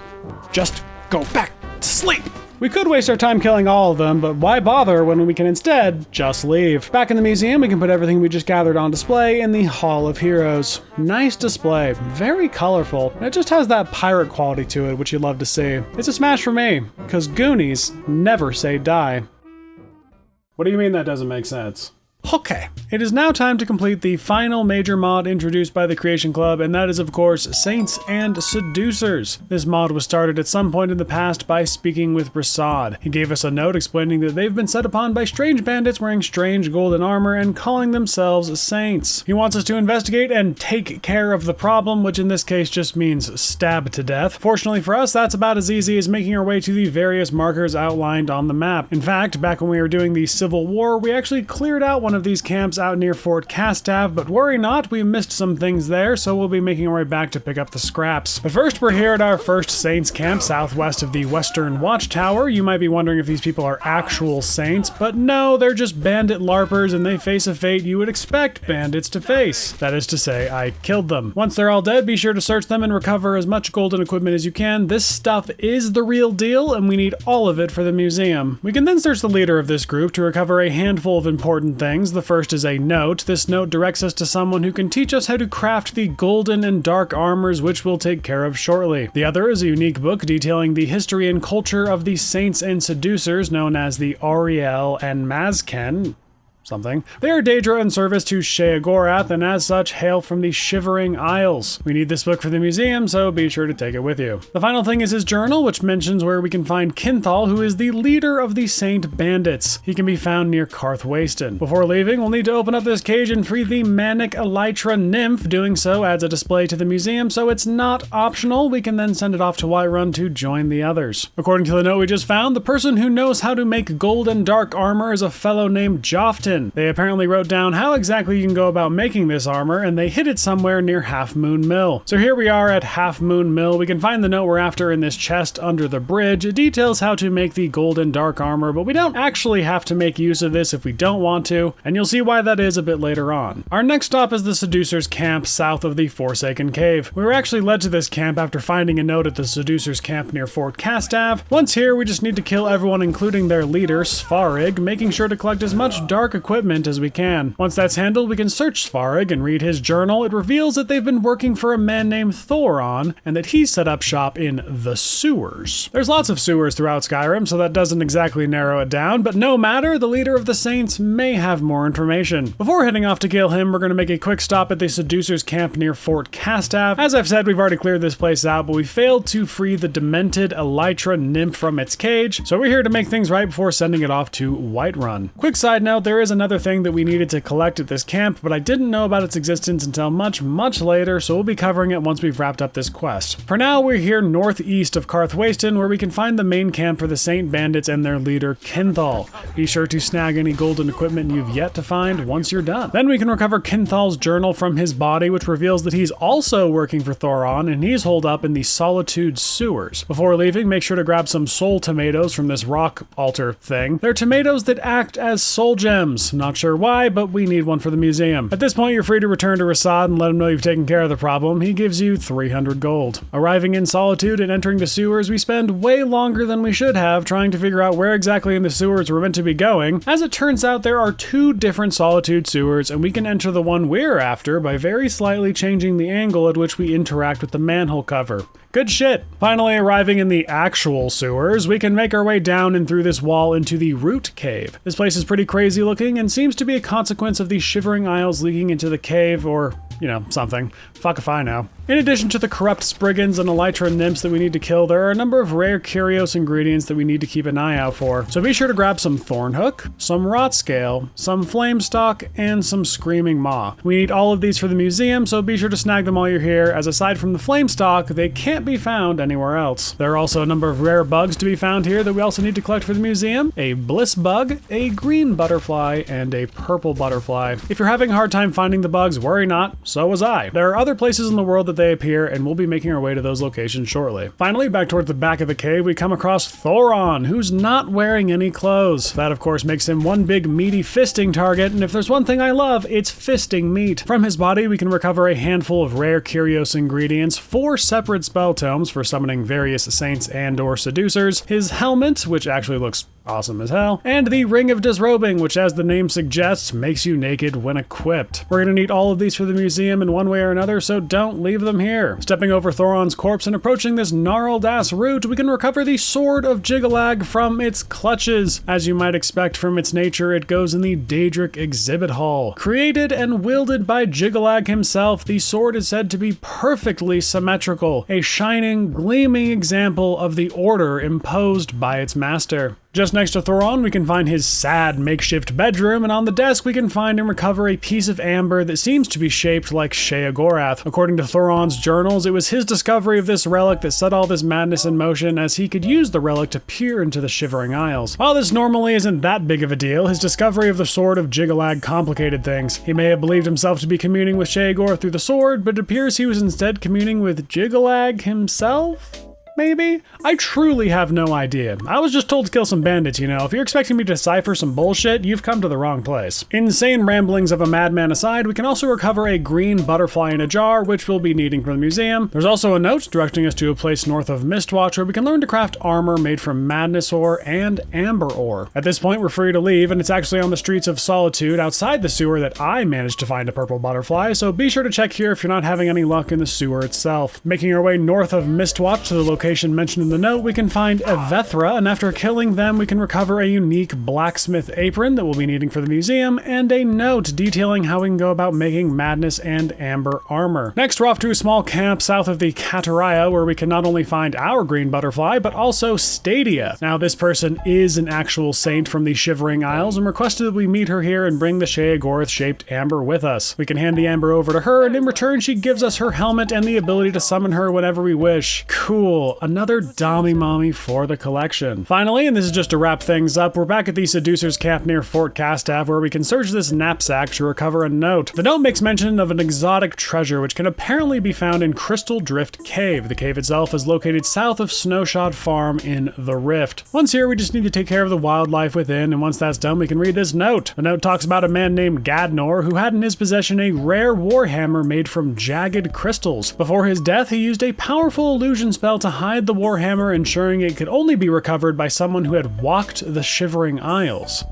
Just go back to sleep! We could waste our time killing all of them, but why bother when we can instead just leave? Back in the museum, we can put everything we just gathered on display in the Hall of Heroes. Nice display, very colorful, and it just has that pirate quality to it, which you love to see. It's a smash for me, because Goonies never say die. What do you mean that doesn't make sense? Okay, it is now time to complete the final major mod introduced by the Creation Club, and that is of course Saints and Seducers. This mod was started at some point in the past by speaking with Rasad. He gave us a note explaining that they've been set upon by strange bandits wearing strange golden armor and calling themselves saints. He wants us to investigate and take care of the problem, which in this case just means stab to death. Fortunately for us, that's about as easy as making our way to the various markers outlined on the map. In fact, back when we were doing the Civil War, we actually cleared out one of these camps out near Fort Castav, but worry not, we missed some things there, so we'll be making our way back to pick up the scraps. But first, we're here at our first Saints camp, southwest of the Western Watchtower. You might be wondering if these people are actual saints, but no, they're just bandit larpers, and they face a fate you would expect bandits to face. That is to say, I killed them. Once they're all dead, be sure to search them and recover as much golden equipment as you can. This stuff is the real deal, and we need all of it for the museum. We can then search the leader of this group to recover a handful of important things. The first is a note. This note directs us to someone who can teach us how to craft the golden and dark armors, which we'll take care of shortly. The other is a unique book detailing the history and culture of the Saints and Seducers, known as the Ariel and Mazken. something. They are Daedra in service to Sheogorath, and as such hail from the Shivering Isles. We need this book for the museum, so be sure to take it with you. The final thing is his journal, which mentions where we can find Kinthal, who is the leader of the Saint Bandits. He can be found near Karthwasten. Before leaving, we'll need to open up this cage and free the Manic Elytra Nymph. Doing so adds a display to the museum, so it's not optional. We can then send it off to Whiterun to join the others. According to the note we just found, the person who knows how to make gold and dark armor is a fellow named Joftin. They apparently wrote down how exactly you can go about making this armor, and they hid it somewhere near Half Moon Mill. So here we are at Half Moon Mill. We can find the note we're after in this chest under the bridge. It details how to make the gold and dark armor, but we don't actually have to make use of this if we don't want to, and you'll see why that is a bit later on. Our next stop is the Seducer's Camp south of the Forsaken Cave. We were actually led to this camp after finding a note at the Seducer's Camp near Fort Castav. Once here, we just need to kill everyone including their leader, Svarig, making sure to collect as much dark equipment as we can. Once that's handled, we can search Svarig and read his journal. It reveals that they've been working for a man named Thoron, and that he set up shop in the sewers. There's lots of sewers throughout Skyrim, so that doesn't exactly narrow it down, but no matter, the leader of the Saints may have more information. Before heading off to kill him, we're going to make a quick stop at the Seducer's Camp near Fort Castav. As I've said, we've already cleared this place out, but we failed to free the demented Elytra Nymph from its cage, so we're here to make things right before sending it off to Whiterun. Quick side note, there is another thing that we needed to collect at this camp, but I didn't know about its existence until much later, so we'll be covering it once we've wrapped up this quest. For now, we're here northeast of Karthwasten, where we can find the main camp for the Saint Bandits and their leader, Kinthal. Be sure to snag any golden equipment you've yet to find once you're done. Then we can recover Kinthal's journal from his body, which reveals that he's also working for Thoron, and he's holed up in the Solitude sewers. Before leaving, make sure to grab some soul tomatoes from this rock altar thing. They're tomatoes that act as soul gems. Not sure why, but we need one for the museum. At this point, you're free to return to Rasad and let him know you've taken care of the problem. He gives you 300 gold. Arriving in Solitude and entering the sewers, we spend way longer than we should have trying to figure out where exactly in the sewers we're meant to be going. As it turns out, there are 2 different Solitude sewers, and we can enter the one we're after by very slightly changing the angle at which we interact with the manhole cover. Good shit. Finally arriving in the actual sewers, we can make our way down and through this wall into the Root Cave. This place is pretty crazy looking and seems to be a consequence of the Shivering Isles leaking into the cave, or, you know, something. Fuck if I know. In addition to the corrupt Spriggans and Elytra Nymphs that we need to kill, there are a number of rare curios ingredients that we need to keep an eye out for. So be sure to grab some Thornhook, some Rot Scale, some Flamestock, and some Screaming Maw. We need all of these for the museum, so be sure to snag them while you're here, as aside from the Flamestock, they can't be found anywhere else. There are also a number of rare bugs to be found here that we also need to collect for the museum: a Bliss Bug, a Green Butterfly, and a Purple Butterfly. If you're having a hard time finding the bugs, worry not, so was I. There are other places in the world that they appear, and we'll be making our way to those locations shortly. Finally, back toward the back of the cave, we come across Thoron, who's not wearing any clothes. That, of course, makes him one big meaty fisting target, and if there's one thing I love, it's fisting meat. From his body, we can recover a handful of rare curios ingredients, 4 separate spell tomes for summoning various saints and or seducers, his helmet, which actually looks awesome as hell, and the Ring of Disrobing, which, as the name suggests, makes you naked when equipped. We're gonna need all of these for the museum in one way or another, so don't leave them here. Stepping over Thoron's corpse and approaching this gnarled-ass root, we can recover the Sword of Jigalag from its clutches. As you might expect from its nature, it goes in the Daedric Exhibit Hall. Created and wielded by Jigalag himself, the sword is said to be perfectly symmetrical, a shining, gleaming example of the order imposed by its master. Just next to Thoron, we can find his sad makeshift bedroom, and on the desk we can find and recover a piece of amber that seems to be shaped like Sheogorath. According to Thoron's journals, it was his discovery of this relic that set all this madness in motion, as he could use the relic to peer into the Shivering Isles. While this normally isn't that big of a deal, his discovery of the Sword of Jigalag complicated things. He may have believed himself to be communing with Sheogor through the sword, but it appears he was instead communing with Jigalag himself? Maybe? I truly have no idea. I was just told to kill some bandits, you know. If you're expecting me to decipher some bullshit, you've come to the wrong place. Insane ramblings of a madman aside, we can also recover a green butterfly in a jar, which we'll be needing for the museum. There's also a note directing us to a place north of Mistwatch where we can learn to craft armor made from madness ore and amber ore. At this point, we're free to leave, and it's actually on the streets of Solitude outside the sewer that I managed to find a purple butterfly, so be sure to check here if you're not having any luck in the sewer itself. Making our way north of Mistwatch to the location location mentioned in the note, we can find Evethra, and after killing them, we can recover a unique blacksmith apron that we'll be needing for the museum, and a note detailing how we can go about making madness and amber armor. Next, we're off to a small camp south of the Kataraya, where we can not only find our green butterfly, but also Stadia. Now, this person is an actual saint from the Shivering Isles, and requested that we meet her here and bring the Sheogorath-shaped amber with us. We can hand the amber over to her, and in return, she gives us her helmet and the ability to summon her whenever we wish. Cool. Another Dami Mommy for the collection. Finally, and this is just to wrap things up, we're back at the Seducer's camp near Fort Castav, where we can search this knapsack to recover a note. The note makes mention of an exotic treasure which can apparently be found in Crystal Drift Cave. The cave itself is located south of Snowshot Farm in the Rift. Once here, we just need to take care of the wildlife within, and once that's done, we can read this note. The note talks about a man named Gadnor who had in his possession a rare warhammer made from jagged crystals. Before his death, he used a powerful illusion spell to hide the warhammer, ensuring it could only be recovered by someone who had walked the Shivering Isles.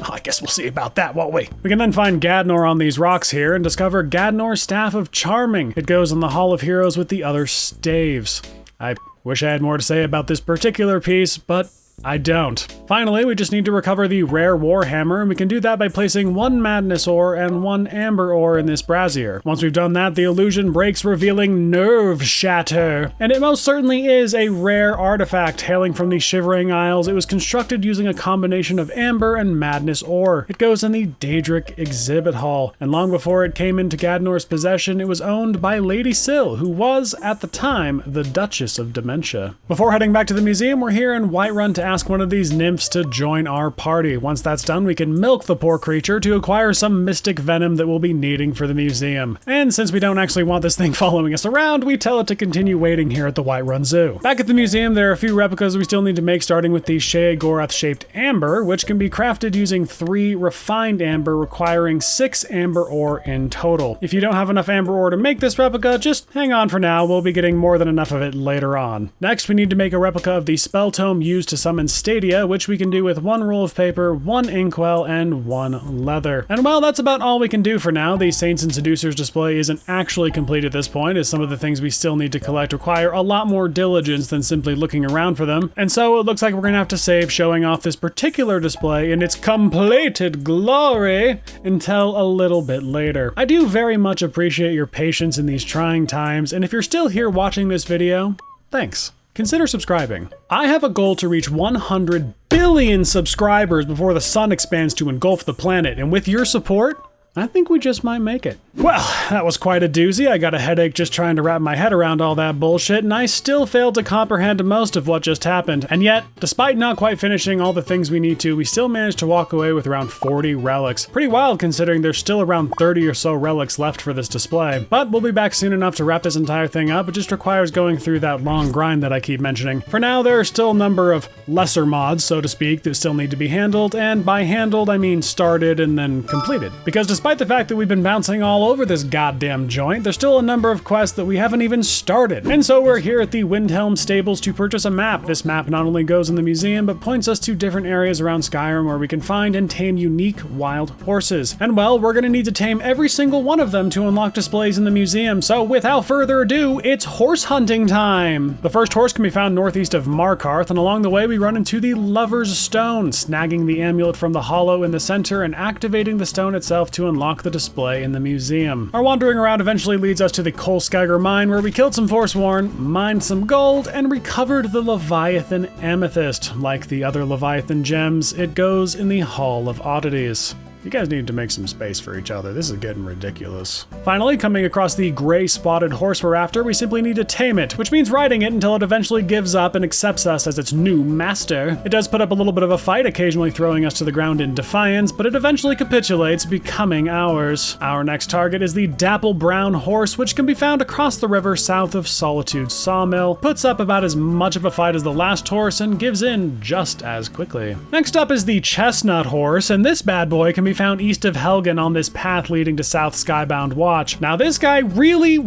I guess we'll see about that, won't we? We can then find Gadnor on these rocks here and discover Gadnor's Staff of Charming. It goes in the Hall of Heroes with the other staves. I wish I had more to say about this particular piece, but I don't. Finally, we just need to recover the rare warhammer, and we can do that by placing one madness ore and one amber ore in this brazier. Once we've done that, the illusion breaks, revealing Nerve Shatter. And it most certainly is a rare artifact hailing from the Shivering Isles. It was constructed using a combination of amber and madness ore. It goes in the Daedric exhibit hall, and long before it came into Gadnor's possession, it was owned by Lady Syl, who was, at the time, the Duchess of Dementia. Before heading back to the museum, we're here in Whiterun to ask one of these nymphs to join our party. Once that's done, we can milk the poor creature to acquire some mystic venom that we'll be needing for the museum. And since we don't actually want this thing following us around, we tell it to continue waiting here at the Whiterun Zoo. Back at the museum, there are a few replicas we still need to make, starting with the Sheogorath-shaped amber, which can be crafted using 3 refined amber, requiring 6 amber ore in total. If you don't have enough amber ore to make this replica, just hang on for now. We'll be getting more than enough of it later on. Next, we need to make a replica of the spell tome used to summon Stadia, which we can do with 1 roll of paper, 1 inkwell, and 1 leather. And well, that's about all we can do for now. The Saints and Seducers display isn't actually complete at this point, as some of the things we still need to collect require a lot more diligence than simply looking around for them. And so it looks like we're gonna have to save showing off this particular display in its completed glory until a little bit later. I do very much appreciate your patience in these trying times, and if you're still here watching this video, thanks. Consider subscribing. I have a goal to reach 100 billion subscribers before the sun expands to engulf the planet, and with your support, I think we just might make it. Well, that was quite a doozy. I got a headache just trying to wrap my head around all that bullshit, and I still failed to comprehend most of what just happened. And yet, despite not quite finishing all the things we need to, we still managed to walk away with around 40 relics. Pretty wild considering there's still around 30 or so relics left for this display. But we'll be back soon enough to wrap this entire thing up. It just requires going through that long grind that I keep mentioning. For now, there are still a number of lesser mods, so to speak, that still need to be handled, and by handled, I mean started and then completed. Because despite the fact that we've been bouncing all over this goddamn joint, there's still a number of quests that we haven't even started. And so we're here at the Windhelm Stables to purchase a map. This map not only goes in the museum, but points us to different areas around Skyrim where we can find and tame unique wild horses. And well, we're gonna need to tame every single one of them to unlock displays in the museum, so without further ado, it's horse hunting time! The first horse can be found northeast of Markarth, and along the way we run into the Lover's Stone, snagging the amulet from the hollow in the center and activating the stone itself to unlock the display in the museum. Our wandering around eventually leads us to the Kolskagr mine, where we killed some Forsworn, mined some gold, and recovered the Leviathan Amethyst. Like the other Leviathan gems, it goes in the Hall of Oddities. You guys need to make some space for each other. This is getting ridiculous. Finally, coming across the gray spotted horse we're after, we simply need to tame it, which means riding it until it eventually gives up and accepts us as its new master. It does put up a little bit of a fight, occasionally throwing us to the ground in defiance, but it eventually capitulates, becoming ours. Our next target is the dapple brown horse, which can be found across the river south of Solitude Sawmill, puts up about as much of a fight as the last horse, and gives in just as quickly. Next up is the chestnut horse, and this bad boy can be found east of Helgen on this path leading to South Skybound Watch. Now this guy really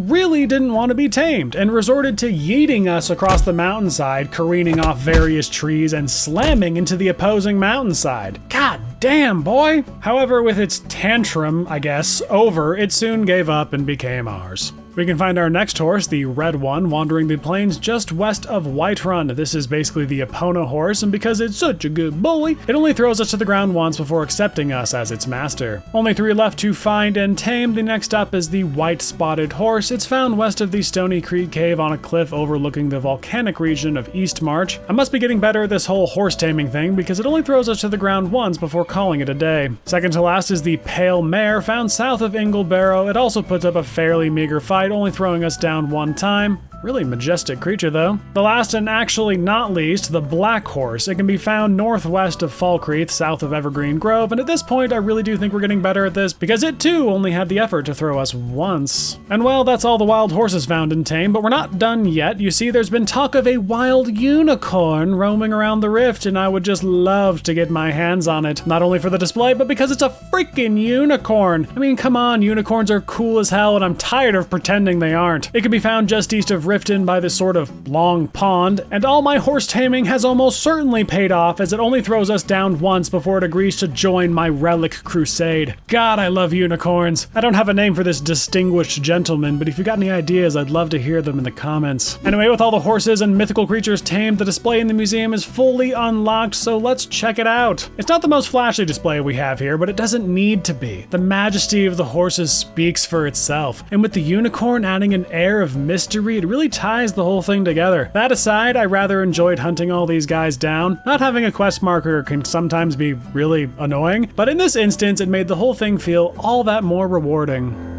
didn't want to be tamed and resorted to yeeting us across the mountainside, careening off various trees and slamming into the opposing mountainside. God damn, boy! However, with its tantrum, I guess, over, it soon gave up and became ours. We can find our next horse, the red one, wandering the plains just west of Whiterun. This is basically the Epona horse, and because it's such a good boy, it only throws us to the ground once before accepting us as its master. Only 3 left to find and tame. The next up is the white-spotted horse. It's found west of the Stony Creek Cave on a cliff overlooking the volcanic region of East March. I must be getting better at this whole horse taming thing because it only throws us to the ground once before calling it a day. Second to last is the pale mare, found south of Inglebarrow. It also puts up a fairly meager fight, only throwing us down 1 time. Really majestic creature though. The last and actually not least, the black horse. It can be found northwest of Falkreath, south of Evergreen Grove, and at this point I really do think we're getting better at this because it too only had the effort to throw us once. And well, that's all the wild horses found and tamed, but we're not done yet. You see, there's been talk of a wild unicorn roaming around the rift, and I would just love to get my hands on it. Not only for the display, but because it's a freaking unicorn. I mean, come on, unicorns are cool as hell, and I'm tired of pretending they aren't. It can be found just east of Riften by this sort of long pond, and all my horse taming has almost certainly paid off as it only throws us down once before it agrees to join my relic crusade. God, I love unicorns. I don't have a name for this distinguished gentleman, but if you got any ideas, I'd love to hear them in the comments. Anyway, with all the horses and mythical creatures tamed, the display in the museum is fully unlocked, so let's check it out. It's not the most flashy display we have here, but it doesn't need to be. The majesty of the horses speaks for itself, and with the unicorn adding an air of mystery, it really ties the whole thing together. That aside, I rather enjoyed hunting all these guys down. Not having a quest marker can sometimes be really annoying, but in this instance, it made the whole thing feel all that more rewarding.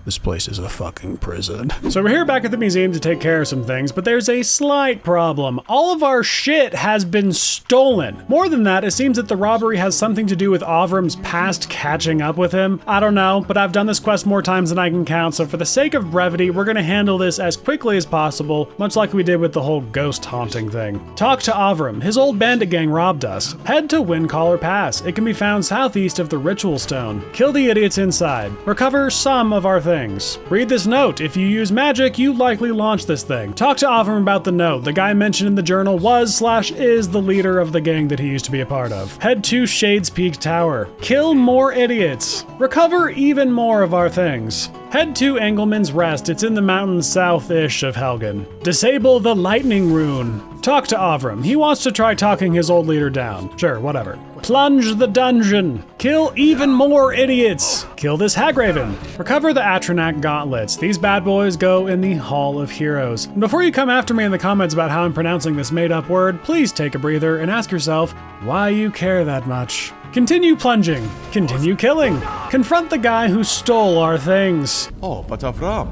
This place is a fucking prison. So we're here back at the museum to take care of some things, but there's a slight problem. All of our shit has been stolen. More than that, it seems that the robbery has something to do with Avram's past catching up with him. I don't know, but I've done this quest more times than I can count, so for the sake of brevity, we're gonna handle this as quickly as possible, much like we did with the whole ghost haunting thing. Talk to Avram. His old bandit gang robbed us. Head to Windcaller Pass. It can be found southeast of the Ritual Stone. Kill the idiots inside. Recover some of our things. Read this note. If you use magic, you likely launch this thing. Talk to Avram about the note. The guy mentioned in the journal was/is the leader of the gang that he used to be a part of. Head to Shades Peak Tower. Kill more idiots. Recover even more of our things. Head to Engelman's Rest. It's in the mountains south-ish of Helgen. Disable the lightning rune. Talk to Avram. He wants to try talking his old leader down. Sure, whatever. Plunge the dungeon. Kill even more idiots. Kill this Hagraven. Recover the Atronak gauntlets. These bad boys go in the Hall of Heroes. And before you come after me in the comments about how I'm pronouncing this made-up word, please take a breather and ask yourself why you care that much. Continue plunging. Continue killing. Confront the guy who stole our things. Oh, but Avram,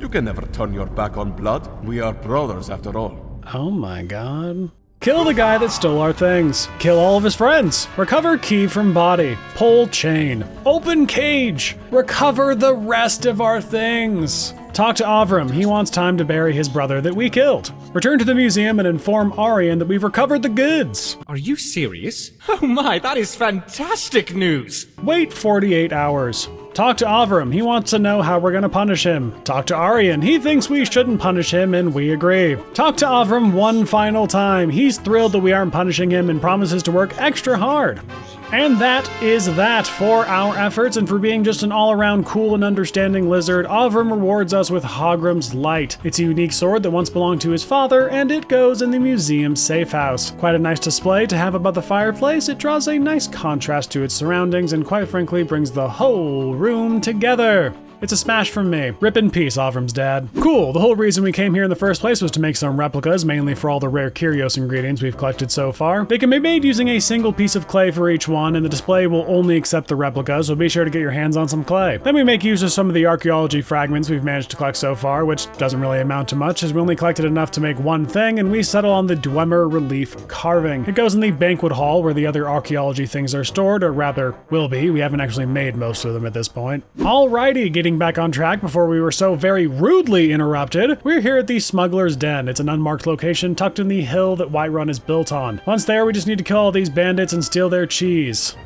you can never turn your back on blood. We are brothers after all. Oh my god. Kill the guy that stole our things. Kill all of his friends. Recover key from body. Pull chain. Open cage. Recover the rest of our things. Talk to Avram. He wants time to bury his brother that we killed. Return to the museum and inform Arian that we've recovered the goods. Are you serious? Oh my, that is fantastic news! Wait 48 hours. Talk to Avram. He wants to know how we're gonna punish him. Talk to Arian. He thinks we shouldn't punish him, and we agree. Talk to Avram one final time. He's thrilled that we aren't punishing him and promises to work extra hard. And that is that for our efforts, and for being just an all-around cool and understanding lizard, Avram rewards us with Hagrim's Light. It's a unique sword that once belonged to his father, and it goes in the museum safe house. Quite a nice display to have above the fireplace. It draws a nice contrast to its surroundings, and quite frankly brings the whole room together. It's a smash from me. Rip in peace, Avram's dad. Cool, the whole reason we came here in the first place was to make some replicas, mainly for all the rare curios ingredients we've collected so far. They can be made using a single piece of clay for each one, and the display will only accept the replicas, so be sure to get your hands on some clay. Then we make use of some of the archaeology fragments we've managed to collect so far, which doesn't really amount to much, as we only collected enough to make one thing, and we settle on the Dwemer relief carving. It goes in the banquet hall where the other archaeology things are stored, or rather, will be. We haven't actually made most of them at this point. Alrighty, getting Getting back on track before we were so very rudely interrupted, we're here at the Smuggler's Den. It's an unmarked location tucked in the hill that Whiterun is built on. Once there, we just need to kill all these bandits and steal their cheese.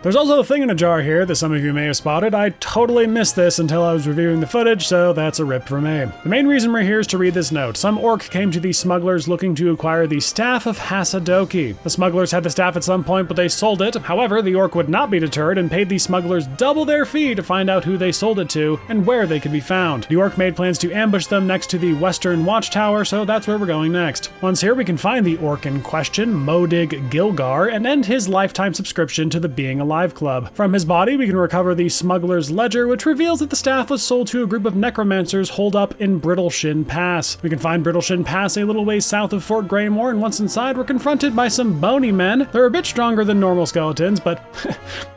There's also a thing in a jar here that some of you may have spotted. I totally missed this until I was reviewing the footage, so that's a rip for me. The main reason we're here is to read this note. Some orc came to the smugglers looking to acquire the Staff of Hasadoki. The smugglers had the staff at some point, but they sold it. However, the orc would not be deterred and paid the smugglers double their fee to find out who they sold it to and where they could be found. The orc made plans to ambush them next to the western watchtower, so that's where we're going next. Once here, we can find the orc in question, Modig Gilgar, and end his lifetime subscription to the Being Alive Club. From his body, we can recover the smuggler's ledger, which reveals that the staff was sold to a group of necromancers holed up in Brittleshin Pass. We can find Brittleshin Pass a little ways south of Fort Greymore, and once inside, we're confronted by some bony men. They're a bit stronger than normal skeletons, but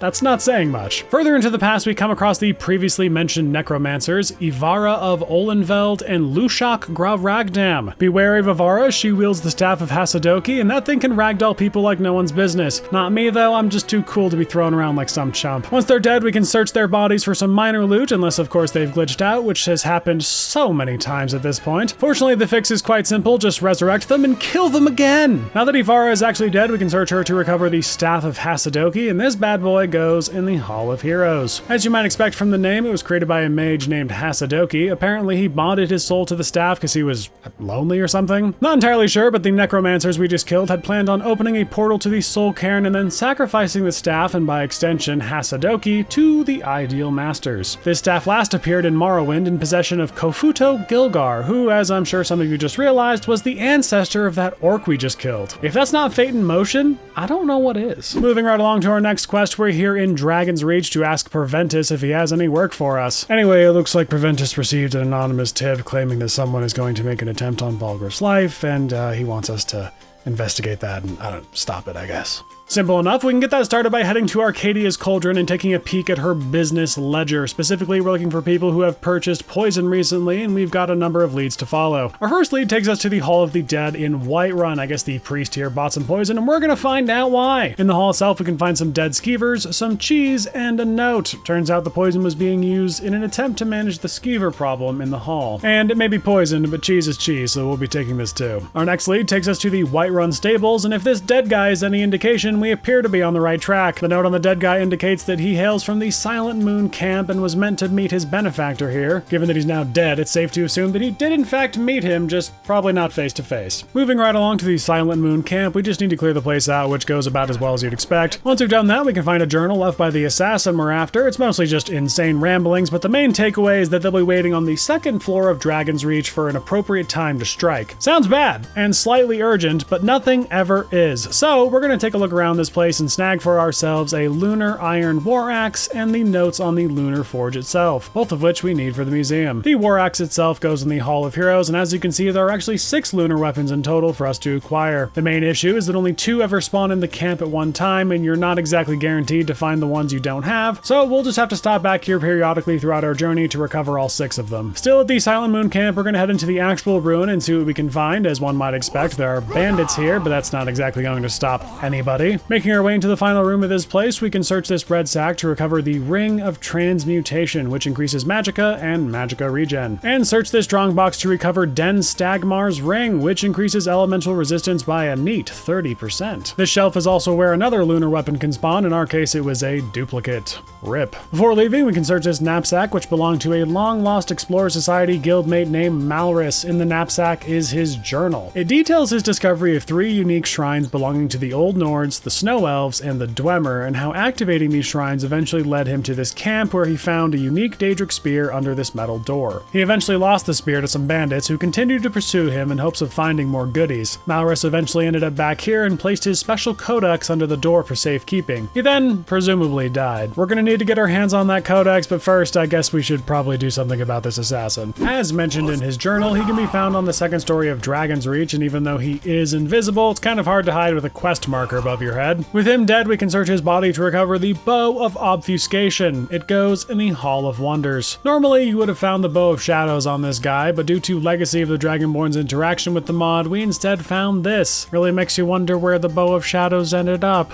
that's not saying much. Further into the pass, we come across the previously mentioned necromancers, Ivara of Olenveld and Lushak Gravragdam. Beware of Ivara, she wields the Staff of Hasadoki, and that thing can ragdoll people like no one's business. Not me though, I'm just too cool to be thrown around like some chump. Once they're dead, we can search their bodies for some minor loot, unless of course they've glitched out, which has happened so many times at this point. Fortunately, the fix is quite simple, just resurrect them and kill them again! Now that Ivara is actually dead, we can search her to recover the Staff of Hasadoki, and this bad boy goes in the Hall of Heroes. As you might expect from the name, it was created by a mage named Hasadoki. Apparently he bonded his soul to the staff because he was lonely or something. Not entirely sure, but the necromancers we just killed had planned on opening a portal to the Soul Cairn and then sacrificing the staff, and by extension Hasadoki, to the Ideal Masters. This staff last appeared in Morrowind in possession of Kofuto Gilgar, who, as I'm sure some of you just realized, was the ancestor of that orc we just killed. If that's not fate in motion, I don't know what is. Moving right along to our next quest, we're here in Dragon's Reach to ask Preventus if he has any work for us. Anyway, it looks like Preventus received an anonymous tip claiming that someone is going to make an attempt on Balgruuf's life, and he wants us to investigate that and, stop it, I guess. Simple enough, we can get that started by heading to Arcadia's Cauldron and taking a peek at her business ledger. Specifically, we're looking for people who have purchased poison recently, and we've got a number of leads to follow. Our first lead takes us to the Hall of the Dead in Whiterun. I guess the priest here bought some poison, and we're gonna find out why. In the hall itself, we can find some dead skeevers, some cheese, and a note. Turns out the poison was being used in an attempt to manage the skeever problem in the hall. And it may be poisoned, but cheese is cheese, so we'll be taking this too. Our next lead takes us to the Whiterun stables, and if this dead guy is any indication, we appear to be on the right track. The note on the dead guy indicates that he hails from the Silent Moon camp and was meant to meet his benefactor here. Given that he's now dead, it's safe to assume that he did in fact meet him, just probably not face to face. Moving right along to the Silent Moon camp, we just need to clear the place out, which goes about as well as you'd expect. Once we've done that, we can find a journal left by the assassin we're after. It's mostly just insane ramblings, but the main takeaway is that they'll be waiting on the second floor of Dragon's Reach for an appropriate time to strike. Sounds bad and slightly urgent, but nothing ever is. So we're gonna take a look around this place and snag for ourselves a lunar iron war axe and the notes on the lunar forge itself, both of which we need for the museum. The war axe itself goes in the Hall of Heroes, and as you can see, there are actually 6 lunar weapons in total for us to acquire. The main issue is that only 2 ever spawn in the camp at one time, and you're not exactly guaranteed to find the ones you don't have, so we'll just have to stop back here periodically throughout our journey to recover all 6 of them. Still at the Silent Moon camp, we're gonna head into the actual ruin and see what we can find. As one might expect, there are bandits here, but that's not exactly going to stop anybody. Making our way into the final room of this place, we can search this bread sack to recover the Ring of Transmutation, which increases magicka and magicka regen. And search this strongbox to recover Den Stagmar's Ring, which increases elemental resistance by a neat 30%. This shelf is also where another lunar weapon can spawn. In our case, it was a duplicate. RIP. Before leaving, we can search this knapsack, which belonged to a long-lost Explorer Society guildmate named Malrus. In the knapsack is his journal. It details his discovery of 3 unique shrines belonging to the Old Nords, the Snow Elves, and the Dwemer, and how activating these shrines eventually led him to this camp where he found a unique Daedric spear under this metal door. He eventually lost the spear to some bandits who continued to pursue him in hopes of finding more goodies. Malrus eventually ended up back here and placed his special codex under the door for safekeeping. He then presumably died. We're gonna need to get our hands on that codex, but first I guess we should probably do something about this assassin. As mentioned in his journal, he can be found on the 2nd story of Dragon's Reach, and even though he is invisible, it's kind of hard to hide with a quest marker above your head. With him dead, we can search his body to recover the Bow of Obfuscation. It goes in the Hall of Wonders. Normally, you would have found the Bow of Shadows on this guy, but due to Legacy of the Dragonborn's interaction with the mod, we instead found this. Really makes you wonder where the Bow of Shadows ended up.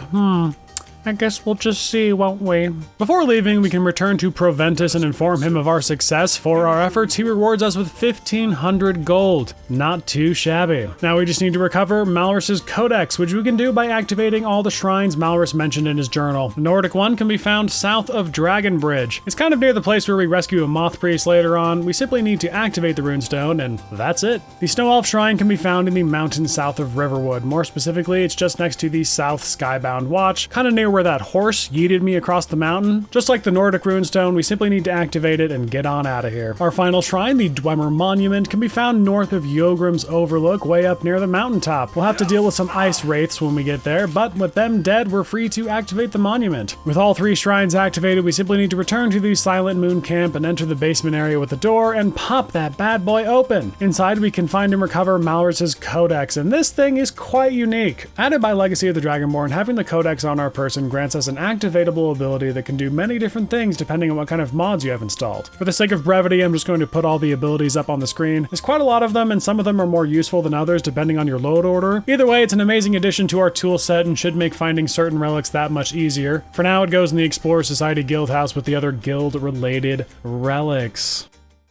I guess we'll just see, won't we? Before leaving, we can return to Proventus and inform him of our success. For our efforts, he rewards us with 1,500 gold. Not too shabby. Now we just need to recover Malrus's Codex, which we can do by activating all the shrines Malrus mentioned in his journal. The Nordic one can be found south of Dragonbridge. It's kind of near the place where we rescue a moth priest later on. We simply need to activate the runestone, and that's it. The Snow Elf Shrine can be found in the mountains south of Riverwood. More specifically, it's just next to the South Skybound Watch, kind of near where that horse yeeted me across the mountain. Just like the Nordic runestone, we simply need to activate it and get on out of here. Our final shrine, the Dwemer Monument, can be found north of Yogram's Overlook, way up near the mountaintop. We'll have to deal with some ice wraiths when we get there, but with them dead, we're free to activate the monument. With all 3 shrines activated, we simply need to return to the Silent Moon camp and enter the basement area with the door and pop that bad boy open. Inside, we can find and recover Malrus's Codex, and this thing is quite unique. Added by Legacy of the Dragonborn, having the Codex on our person grants us an activatable ability that can do many different things depending on what kind of mods you have installed. For the sake of brevity, I'm just going to put all the abilities up on the screen. There's quite a lot of them, and some of them are more useful than others depending on your load order. Either way, it's an amazing addition to our tool set and should make finding certain relics that much easier. For now, it goes in the Explorer Society guild house with the other guild-related relics.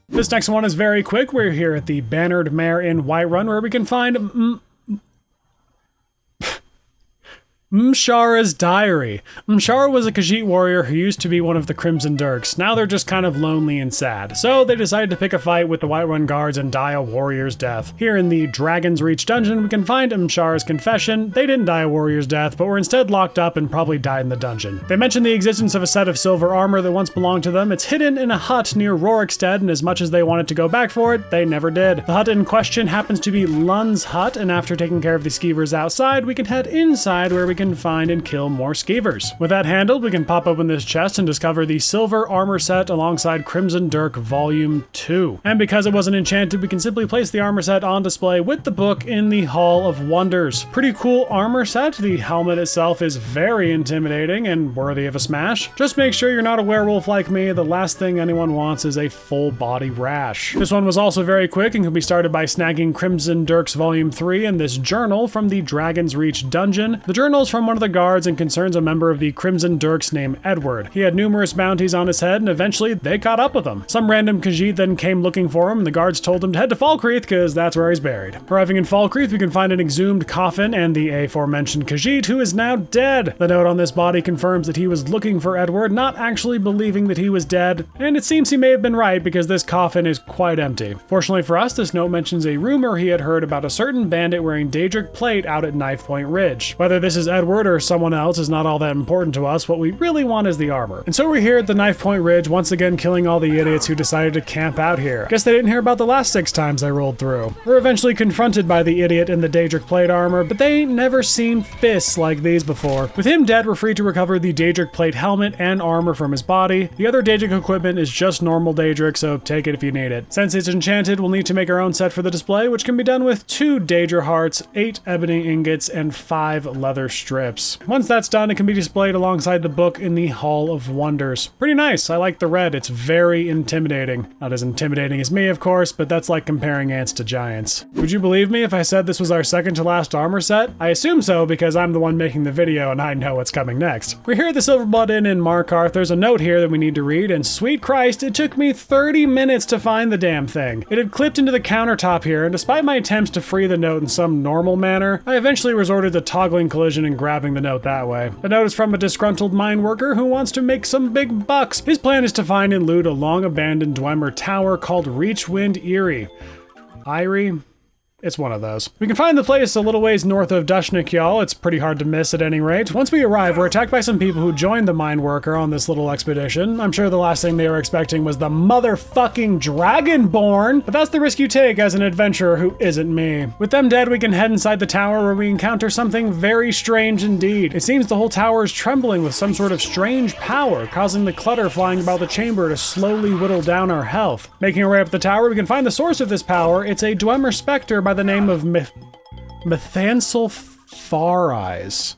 This next one is very quick. We're here at the Bannered Mare in Whiterun, where we can find Mshara's diary. Mshara was a Khajiit warrior who used to be one of the Crimson Dirks. Now they're just kind of lonely and sad. So they decided to pick a fight with the Whiterun guards and die a warrior's death. Here in the Dragon's Reach dungeon, we can find Mshara's confession. They didn't die a warrior's death, but were instead locked up and probably died in the dungeon. They mention the existence of a set of silver armor that once belonged to them. It's hidden in a hut near Rorikstead, and as much as they wanted to go back for it, they never did. The hut in question happens to be Lund's hut, and after taking care of the skeevers outside, we can head inside where we can find and kill more skeevers. With that handled, we can pop open this chest and discover the silver armor set alongside Crimson Dirk Volume 2. And because it wasn't enchanted, we can simply place the armor set on display with the book in the Hall of Wonders. Pretty cool armor set. The helmet itself is very intimidating and worthy of a smash. Just make sure you're not a werewolf like me. The last thing anyone wants is a full body rash. This one was also very quick and can be started by snagging Crimson Dirk's Volume 3 and this journal from the Dragon's Reach dungeon. The journal is from one of the guards and concerns a member of the Crimson Dirks named Edward. He had numerous bounties on his head, and eventually they caught up with him. Some random Khajiit then came looking for him, and the guards told him to head to Falkreath because that's where he's buried. Arriving in Falkreath, we can find an exhumed coffin and the aforementioned Khajiit, who is now dead. The note on this body confirms that he was looking for Edward, not actually believing that he was dead, and it seems he may have been right because this coffin is quite empty. Fortunately for us, this note mentions a rumor he had heard about a certain bandit wearing Daedric plate out at Knife Point Ridge. Whether this is Edward or someone else is not all that important to us. What we really want is the armor. And so we're here at the Knife Point Ridge, once again killing all the idiots who decided to camp out here. Guess they didn't hear about the last 6 times I rolled through. We're eventually confronted by the idiot in the Daedric plate armor, but they ain't never seen fists like these before. With him dead, we're free to recover the Daedric plate helmet and armor from his body. The other Daedric equipment is just normal Daedric, so take it if you need it. Since it's enchanted, we'll need to make our own set for the display, which can be done with 2 Daedra hearts, 8 ebony ingots, and 5 leather strips. Once that's done, it can be displayed alongside the book in the Hall of Wonders. Pretty nice. I like the red. It's very intimidating. Not as intimidating as me, of course, but that's like comparing ants to giants. Would you believe me if I said this was our second to last armor set? I assume so because I'm the one making the video and I know what's coming next. We're here at the Silverblood Inn in Markarth. There's a note here that we need to read, and sweet Christ, it took me 30 minutes to find the damn thing. It had clipped into the countertop here, and despite my attempts to free the note in some normal manner, I eventually resorted to toggling collision and grabbing the note that way. The note is from a disgruntled mine worker who wants to make some big bucks. His plan is to find and loot a long-abandoned Dwemer tower called Reachwind Eyrie. Eyrie? It's one of those. We can find the place a little ways north of Dushnik, y'all. It's pretty hard to miss at any rate. Once we arrive, we're attacked by some people who joined the mine worker on this little expedition. I'm sure the last thing they were expecting was the motherfucking Dragonborn, but that's the risk you take as an adventurer who isn't me. With them dead, we can head inside the tower where we encounter something very strange indeed. It seems the whole tower is trembling with some sort of strange power, causing the clutter flying about the chamber to slowly whittle down our health. Making our way up the tower, we can find the source of this power. It's a Dwemer specter by the name of Methansel Far Eyes.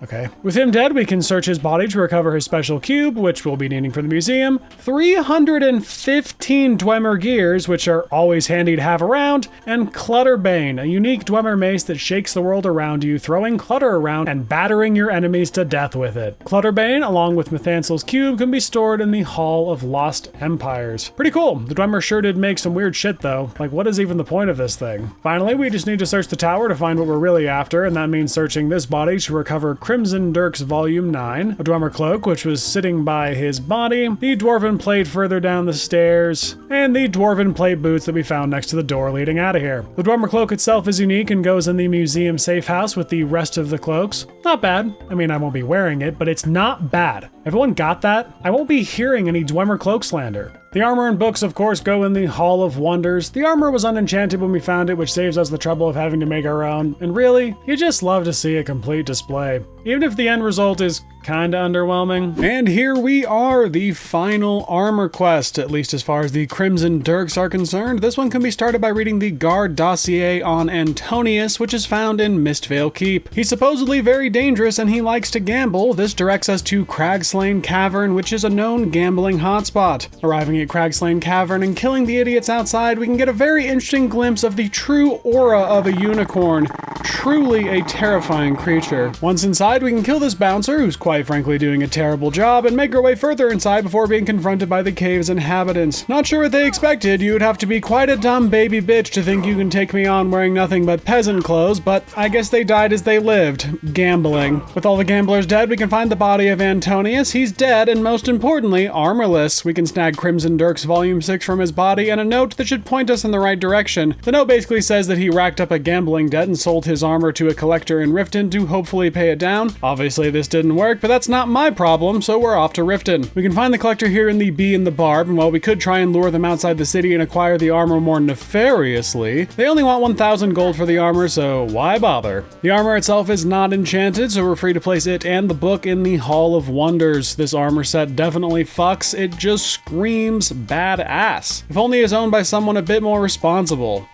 Okay. With him dead, we can search his body to recover his special cube, which we'll be needing for the museum, 315 Dwemer gears, which are always handy to have around, and Clutterbane, a unique Dwemer mace that shakes the world around you, throwing clutter around and battering your enemies to death with it. Clutterbane, along with Methansel's cube, can be stored in the Hall of Lost Empires. Pretty cool. The Dwemer sure did make some weird shit though. Like, what is even the point of this thing? Finally, we just need to search the tower to find what we're really after, and that means searching this body to recover Crimson Dirk's Volume 9, a Dwemer cloak which was sitting by his body, the dwarven plate further down the stairs, and the dwarven plate boots that we found next to the door leading out of here. The Dwemer cloak itself is unique and goes in the museum safe house with the rest of the cloaks. Not bad. I mean, I won't be wearing it, but it's not bad. Everyone got that? I won't be hearing any Dwemer cloak slander. The armor and books, of course, go in the Hall of Wonders. The armor was unenchanted when we found it, which saves us the trouble of having to make our own. And really, you just love to see a complete display, even if the end result is kinda underwhelming. And here we are, the final armor quest, at least as far as the Crimson Dirks are concerned. This one can be started by reading the guard dossier on Antonius, which is found in Mistvale Keep. He's supposedly very dangerous and he likes to gamble. This directs us to Cragslane Cavern, which is a known gambling hotspot. Arriving at Cragslane Cavern and killing the idiots outside, we can get a very interesting glimpse of the true aura of a unicorn. Truly a terrifying creature. Once inside, we can kill this bouncer, who's quite frankly doing a terrible job, and make our way further inside before being confronted by the cave's inhabitants. Not sure what they expected. You would have to be quite a dumb baby bitch to think you can take me on wearing nothing but peasant clothes, but I guess they died as they lived, gambling. With all the gamblers dead, we can find the body of Antonius. He's dead, and most importantly, armorless. We can snag Crimson Dirk's Volume 6 from his body, and a note that should point us in the right direction. The note basically says that he racked up a gambling debt and sold his armor to a collector in Riften to hopefully pay it down. Obviously this didn't work, but that's not my problem, so we're off to Riften. We can find the collector here in the Bee and the Barb, and while we could try and lure them outside the city and acquire the armor more nefariously, they only want 1,000 gold for the armor, so why bother? The armor itself is not enchanted, so we're free to place it and the book in the Hall of Wonders. This armor set definitely fucks. It just screams badass. If only it's owned by someone a bit more responsible.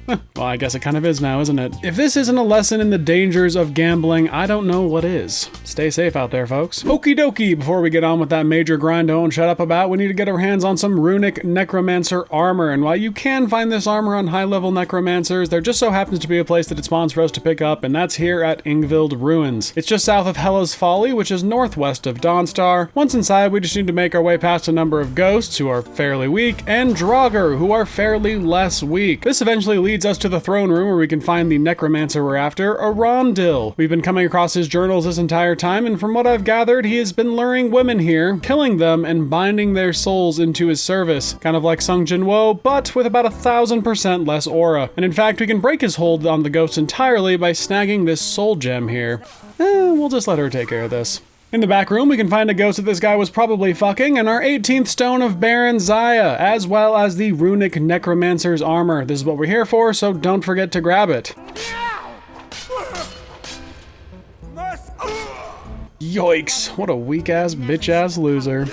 Well, I guess it kind of is now, isn't it? If this isn't a lesson in the dangers of gambling, I don't know what is. Stay safe out there, folks. Okie dokie, before we get on with that major grind I won't shut up about, we need to get our hands on some runic necromancer armor, and while you can find this armor on high-level necromancers, there just so happens to be a place that it spawns for us to pick up, and that's here at Ingvild Ruins. It's just south of Hela's Folly, which is northwest of Dawnstar. Once inside, we just need to make our way past a number of ghosts, who are fairly weak, and Draugr, who are fairly less weak. This eventually leads us to the throne room where we can find the necromancer we're after, Arondil. We've been coming across his journals this entire time, and from what I've gathered, he has been luring women here, killing them, and binding their souls into his service. Kind of like Sung Jinwo, but with about 1,000% less aura. And in fact, we can break his hold on the ghost entirely by snagging this soul gem here. We'll just let her take care of this. In the back room, we can find a ghost that this guy was probably fucking, and our 18th stone of Baron Zaya, as well as the runic necromancer's armor. This is what we're here for, so don't forget to grab it. Yoicks, what a weak-ass, bitch-ass loser.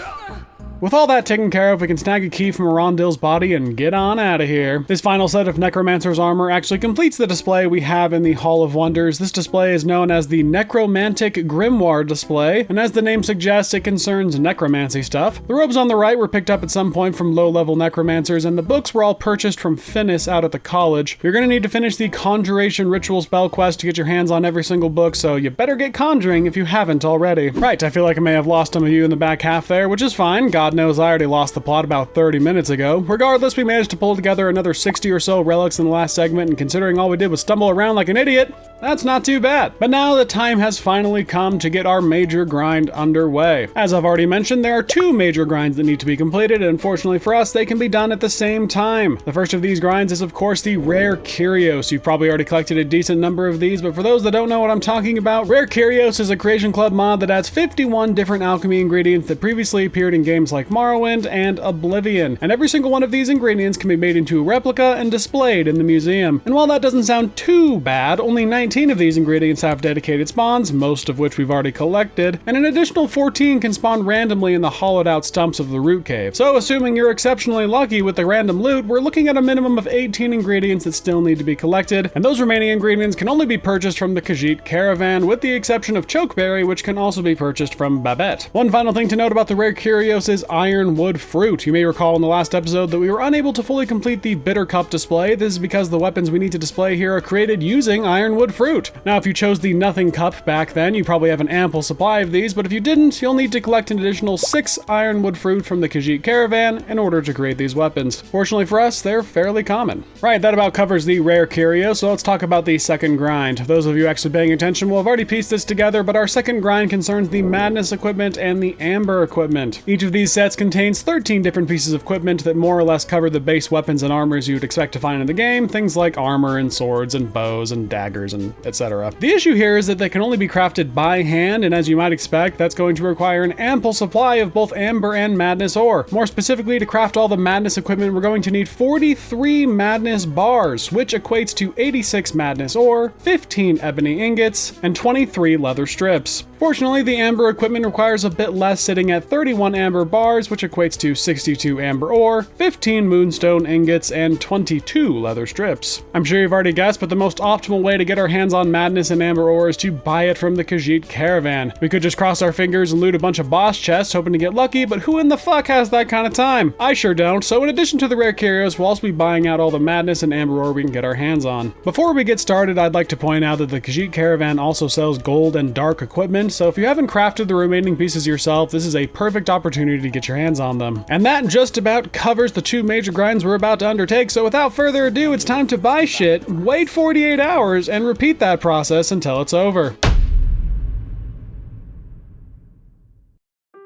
With all that taken care of, we can snag a key from Arondil's body and get on out of here. This final set of Necromancer's armor actually completes the display we have in the Hall of Wonders. This display is known as the Necromantic Grimoire display, and as the name suggests, it concerns necromancy stuff. The robes on the right were picked up at some point from low-level necromancers, and the books were all purchased from Finnis out at the college. You're gonna need to finish the Conjuration Ritual spell quest to get your hands on every single book, so you better get conjuring if you haven't already. Right, I feel like I may have lost some of you in the back half there, which is fine. God knows I already lost the plot about 30 minutes ago. Regardless, we managed to pull together another 60 or so relics in the last segment, and considering all we did was stumble around like an idiot, that's not too bad. But now the time has finally come to get our major grind underway. As I've already mentioned, there are two major grinds that need to be completed, and unfortunately for us, they can be done at the same time. The first of these grinds is of course the Rare Curios. You've probably already collected a decent number of these, but for those that don't know what I'm talking about, Rare Curios is a Creation Club mod that adds 51 different alchemy ingredients that previously appeared in games like like Morrowind and Oblivion. And every single one of these ingredients can be made into a replica and displayed in the museum. And while that doesn't sound too bad, only 19 of these ingredients have dedicated spawns, most of which we've already collected, and an additional 14 can spawn randomly in the hollowed out stumps of the root cave. So assuming you're exceptionally lucky with the random loot, we're looking at a minimum of 18 ingredients that still need to be collected, and those remaining ingredients can only be purchased from the Khajiit caravan, with the exception of chokeberry, which can also be purchased from Babette. One final thing to note about the rare curios is ironwood fruit. You may recall in the last episode that we were unable to fully complete the bitter cup display. This is because the weapons we need to display here are created using ironwood fruit. Now, if you chose the nothing cup back then, you probably have an ample supply of these, but if you didn't, you'll need to collect an additional 6 ironwood fruit from the Khajiit caravan in order to create these weapons. Fortunately for us, they're fairly common. Right, that about covers the rare curio, so let's talk about the second grind. Those of you actually paying attention will have already pieced this together, but our second grind concerns the madness equipment and the amber equipment. Each of these sets contains 13 different pieces of equipment that more or less cover the base weapons and armors you'd expect to find in the game, things like armor and swords and bows and daggers and etc. The issue here is that they can only be crafted by hand, and as you might expect, that's going to require an ample supply of both amber and madness ore. More specifically, to craft all the madness equipment, we're going to need 43 madness bars, which equates to 86 madness ore, 15 ebony ingots, and 23 leather strips. Fortunately, the amber equipment requires a bit less, sitting at 31 amber bars, which equates to 62 amber ore, 15 moonstone ingots, and 22 leather strips. I'm sure you've already guessed, but the most optimal way to get our hands on madness and amber ore is to buy it from the Khajiit caravan. We could just cross our fingers and loot a bunch of boss chests hoping to get lucky, but who in the fuck has that kind of time? I sure don't, so in addition to the rare curios, we'll also be buying out all the madness and amber ore we can get our hands on. Before we get started, I'd like to point out that the Khajiit caravan also sells gold and dark equipment, so if you haven't crafted the remaining pieces yourself, this is a perfect opportunity to get your hands on them. And that just about covers the 2 major grinds we're about to undertake, so without further ado, it's time to buy shit, wait 48 hours, and repeat that process until it's over.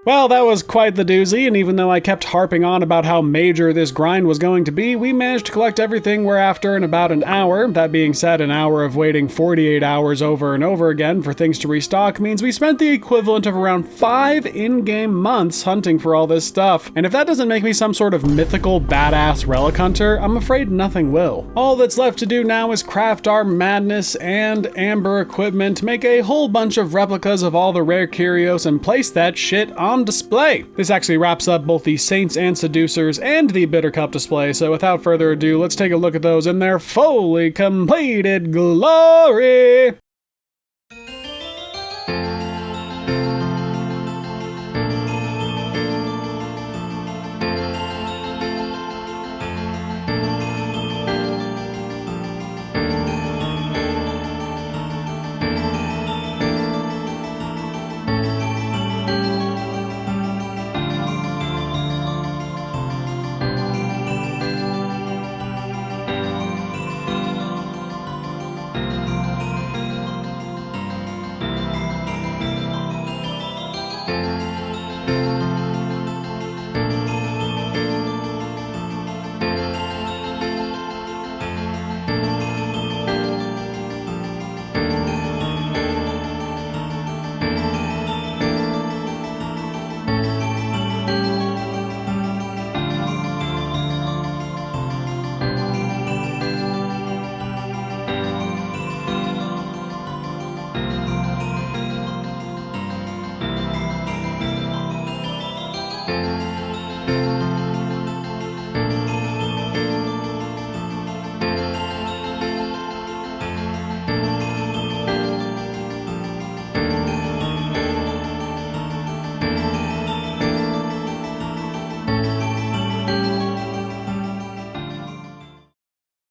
Well, that was quite the doozy, and even though I kept harping on about how major this grind was going to be, we managed to collect everything we're after in about an hour. That being said, an hour of waiting 48 hours over and over again for things to restock means we spent the equivalent of around 5 in-game months hunting for all this stuff. And if that doesn't make me some sort of mythical badass relic hunter, I'm afraid nothing will. All that's left to do now is craft our madness and amber equipment, make a whole bunch of replicas of all the rare curios, and place that shit on display. This actually wraps up both the Saints and Seducers and the Bitter Cup display, so without further ado, let's take a look at those in their fully completed glory!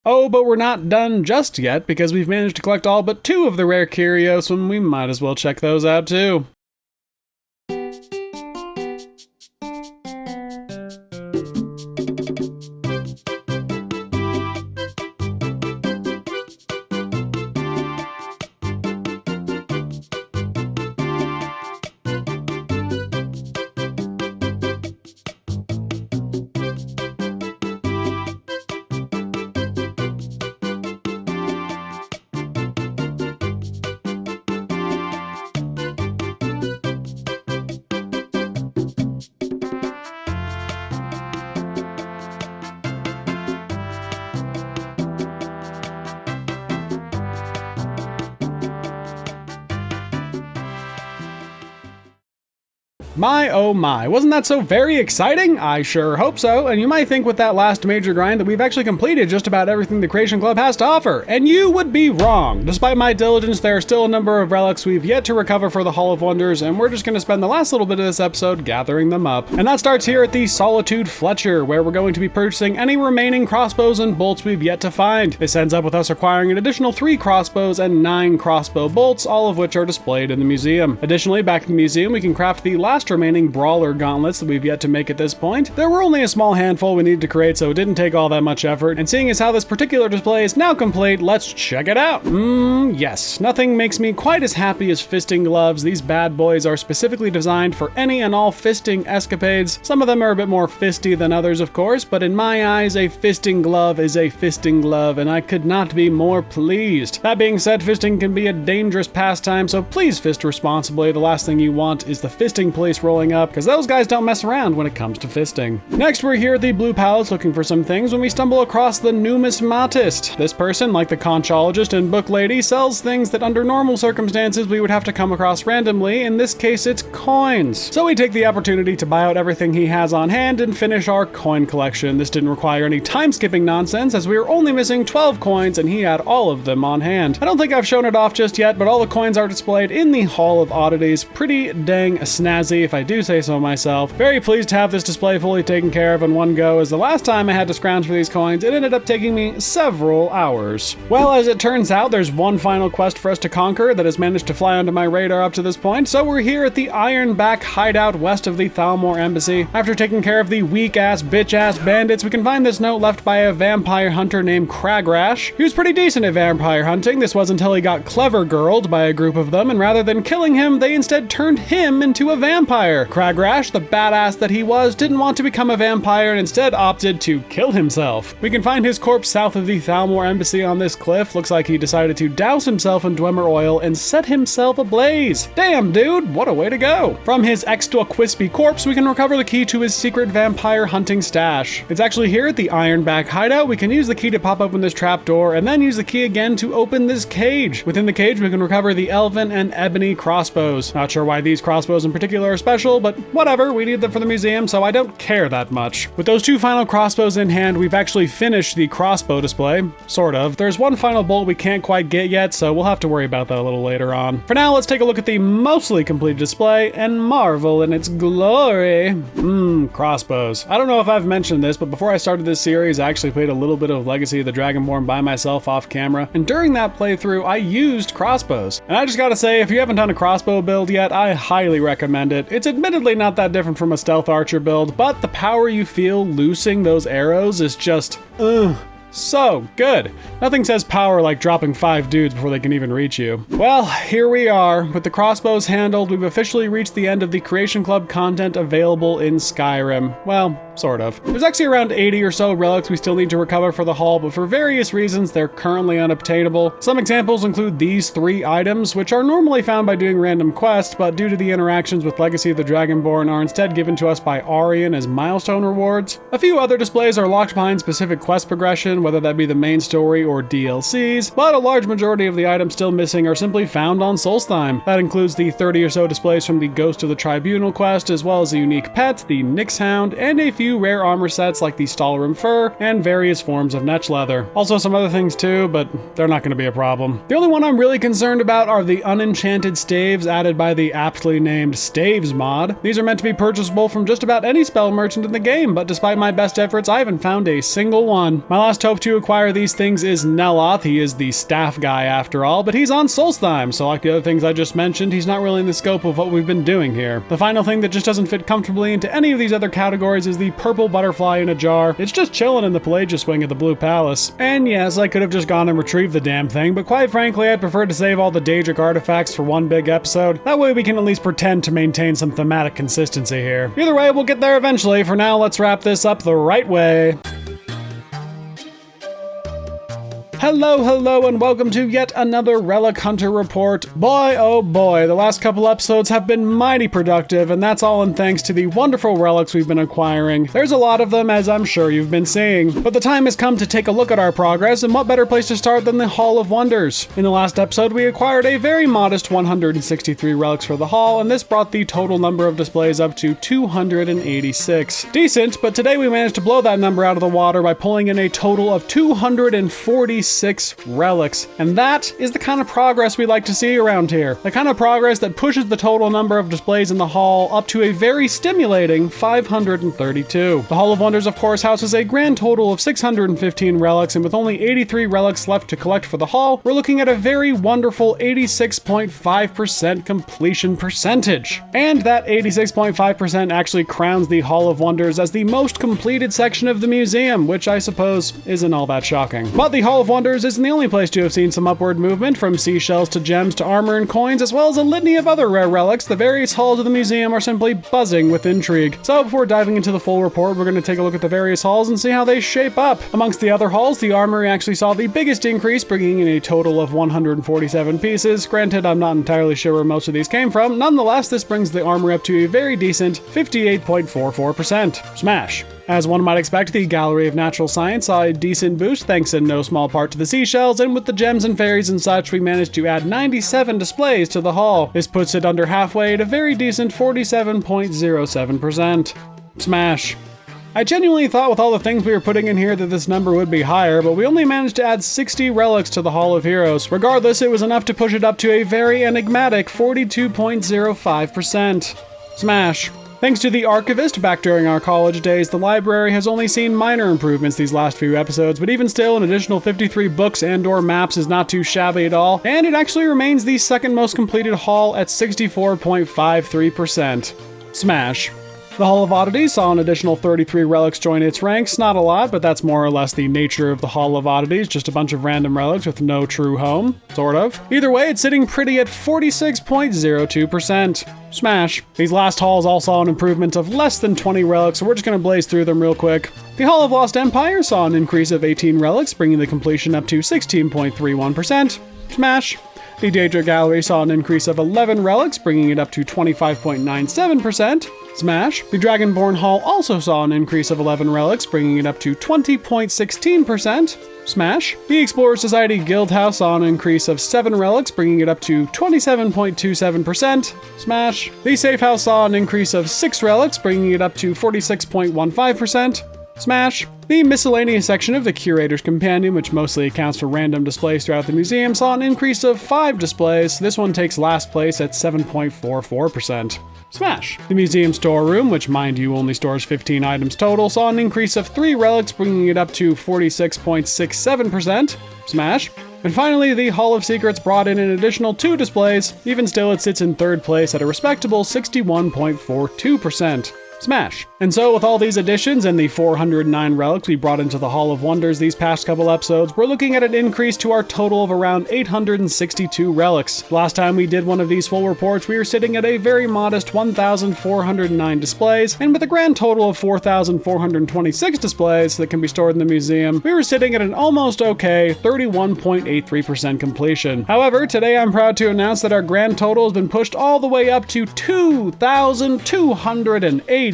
Oh, but we're not done just yet, because we've managed to collect all but 2 of the rare curios, and we might as well check those out too. My oh my, wasn't that so very exciting? I sure hope so, and you might think with that last major grind that we've actually completed just about everything the Creation Club has to offer, and you would be wrong. Despite my diligence, there are still a number of relics we've yet to recover for the Hall of Wonders, and we're just going to spend the last little bit of this episode gathering them up. And that starts here at the Solitude Fletcher, where we're going to be purchasing any remaining crossbows and bolts we've yet to find. This ends up with us acquiring an additional 3 crossbows and 9 crossbow bolts, all of which are displayed in the museum. Additionally, back in the museum, we can craft the last remaining brawler gauntlets that we've yet to make at this point. There were only a small handful we needed to create, so it didn't take all that much effort, and seeing as how this particular display is now complete, let's check it out. Yes, nothing makes me quite as happy as fisting gloves. These bad boys are specifically designed for any and all fisting escapades. Some of them are a bit more fisty than others, of course, but in my eyes, a fisting glove is a fisting glove, and I could not be more pleased. That being said, fisting can be a dangerous pastime, so please fist responsibly. The last thing you want is the fisting police rolling up, because those guys don't mess around when it comes to fisting. Next, we're here at the Blue Palace looking for some things when we stumble across the numismatist. This person, like the conchologist and book lady, sells things that under normal circumstances we would have to come across randomly. In this case, it's coins. So we take the opportunity to buy out everything he has on hand and finish our coin collection. This didn't require any time-skipping nonsense, as we were only missing 12 coins and he had all of them on hand. I don't think I've shown it off just yet, but all the coins are displayed in the Hall of Oddities. Pretty dang snazzy, if I do say so myself. Very pleased to have this display fully taken care of in one go, as the last time I had to scrounge for these coins, it ended up taking me several hours. Well, as it turns out, there's one final quest for us to conquer that has managed to fly onto my radar up to this point, so we're here at the Ironback hideout west of the Thalmor Embassy. After taking care of the weak-ass, bitch-ass bandits, we can find this note left by a vampire hunter named Cragrash. He was pretty decent at vampire hunting. This was until he got clever girled by a group of them, and rather than killing him, they instead turned him into a vampire. Cragrash, the badass that he was, didn't want to become a vampire and instead opted to kill himself. We can find his corpse south of the Thalmor Embassy on this cliff. Looks like he decided to douse himself in Dwemer oil and set himself ablaze. Damn, dude, what a way to go. From his extra-quispy corpse, we can recover the key to his secret vampire hunting stash. It's actually here at the Ironback hideout. We can use the key to pop open this trapdoor and then use the key again to open this cage. Within the cage, we can recover the elven and ebony crossbows. Not sure why these crossbows in particular are special, but whatever, we need them for the museum, so I don't care that much. With those 2 final crossbows in hand, we've actually finished the crossbow display. Sort of. There's one final bolt we can't quite get yet, so we'll have to worry about that a little later on. For now, let's take a look at the mostly completed display and marvel in its glory. Crossbows. I don't know if I've mentioned this, but before I started this series, I actually played a little bit of Legacy of the Dragonborn by myself off camera, and during that playthrough, I used crossbows. And I just gotta say, if you haven't done a crossbow build yet, I highly recommend it. It's admittedly not that different from a stealth archer build, but the power you feel loosing those arrows is just, so good. Nothing says power like dropping 5 dudes before they can even reach you. Well, here we are. With the crossbows handled, we've officially reached the end of the Creation Club content available in Skyrim. Well, sort of. There's actually around 80 or so relics we still need to recover for the haul, but for various reasons, they're currently unobtainable. Some examples include these 3 items, which are normally found by doing random quests, but due to the interactions with Legacy of the Dragonborn, are instead given to us by Aryan as milestone rewards. A few other displays are locked behind specific quest progression, whether that be the main story or DLCs, but a large majority of the items still missing are simply found on Solstheim. That includes the 30 or so displays from the Ghost of the Tribunal quest, as well as a unique pet, the Nyx Hound, and a few rare armor sets like the Stalrim Fur and various forms of netch leather. Also some other things too, but they're not going to be a problem. The only one I'm really concerned about are the unenchanted staves added by the aptly named Staves mod. These are meant to be purchasable from just about any spell merchant in the game, but despite my best efforts, I haven't found a single one. My last hope to acquire these things is Neloth. He is the staff guy after all, but he's on Solstheim, so like the other things I just mentioned, he's not really in the scope of what we've been doing here. The final thing that just doesn't fit comfortably into any of these other categories is the purple butterfly in a jar. It's just chilling in the Pelagius wing of the Blue Palace. And yes, I could have just gone and retrieved the damn thing, but quite frankly, I'd prefer to save all the Daedric artifacts for one big episode. That way we can at least pretend to maintain some thematic consistency here. Either way, we'll get there eventually. For now, let's wrap this up the right way. Hello, and welcome to yet another Relic Hunter report. Boy, oh boy, the last couple episodes have been mighty productive, and that's all in thanks to the wonderful relics we've been acquiring. There's a lot of them, as I'm sure you've been seeing. But the time has come to take a look at our progress, and what better place to start than the Hall of Wonders? In the last episode, we acquired a very modest 163 relics for the Hall, and this brought the total number of displays up to 286. Decent, but today we managed to blow that number out of the water by pulling in a total of 246 relics, and that is the kind of progress we like to see around here. The kind of progress that pushes the total number of displays in the hall up to a very stimulating 532. The Hall of Wonders, of course, houses a grand total of 615 relics, and with only 83 relics left to collect for the hall, we're looking at a very wonderful 86.5% completion percentage. And that 86.5% actually crowns the Hall of Wonders as the most completed section of the museum, which I suppose isn't all that shocking. But the Hall of Wonders isn't the only place to have seen some upward movement, from seashells to gems to armor and coins, as well as a litany of other rare relics. The various halls of the museum are simply buzzing with intrigue. So before diving into the full report, we're going to take a look at the various halls and see how they shape up. Amongst the other halls, the armory actually saw the biggest increase, bringing in a total of 147 pieces. Granted, I'm not entirely sure where most of these came from. Nonetheless, this brings the armory up to a very decent 58.44%. Smash. As one might expect, the Gallery of Natural Science saw a decent boost thanks in no small part to the seashells, and with the gems and fairies and such, we managed to add 97 displays to the hall. This puts it under halfway at a very decent 47.07%. Smash. I genuinely thought with all the things we were putting in here that this number would be higher, but we only managed to add 60 relics to the Hall of Heroes. Regardless, it was enough to push it up to a very enigmatic 42.05%. Smash. Thanks to the archivist back during our college days, the library has only seen minor improvements these last few episodes, but even still, an additional 53 books and/or maps is not too shabby at all, and it actually remains the second most completed hall at 64.53%. Smash. The Hall of Oddities saw an additional 33 relics join its ranks. Not a lot, but that's more or less the nature of the Hall of Oddities, just a bunch of random relics with no true home, sort of. Either way, it's sitting pretty at 46.02%. Smash. These last halls all saw an improvement of less than 20 relics, so we're just going to blaze through them real quick. The Hall of Lost Empire saw an increase of 18 relics, bringing the completion up to 16.31%. Smash. The Daedra Gallery saw an increase of 11 relics, bringing it up to 25.97%. Smash. The Dragonborn Hall also saw an increase of 11 relics, bringing it up to 20.16%. Smash. The Explorer Society Guildhouse saw an increase of 7 relics, bringing it up to 27.27%. Smash. The Safe House saw an increase of 6 relics, bringing it up to 46.15%. Smash. The miscellaneous section of the Curator's Compendium, which mostly accounts for random displays throughout the museum, saw an increase of 5 displays. This one takes last place at 7.44%. Smash. The museum storeroom, which mind you only stores 15 items total, saw an increase of 3 relics, bringing it up to 46.67%. Smash. And finally, the Hall of Secrets brought in an additional 2 displays. Even still, it sits in third place at a respectable 61.42%. Smash. And so with all these additions and the 409 relics we brought into the Hall of Wonders these past couple episodes, we're looking at an increase to our total of around 862 relics. Last time we did one of these full reports, we were sitting at a very modest 1,409 displays, and with a grand total of 4,426 displays that can be stored in the museum, we were sitting at an almost okay 31.83% completion. However, today I'm proud to announce that our grand total has been pushed all the way up to 2,285.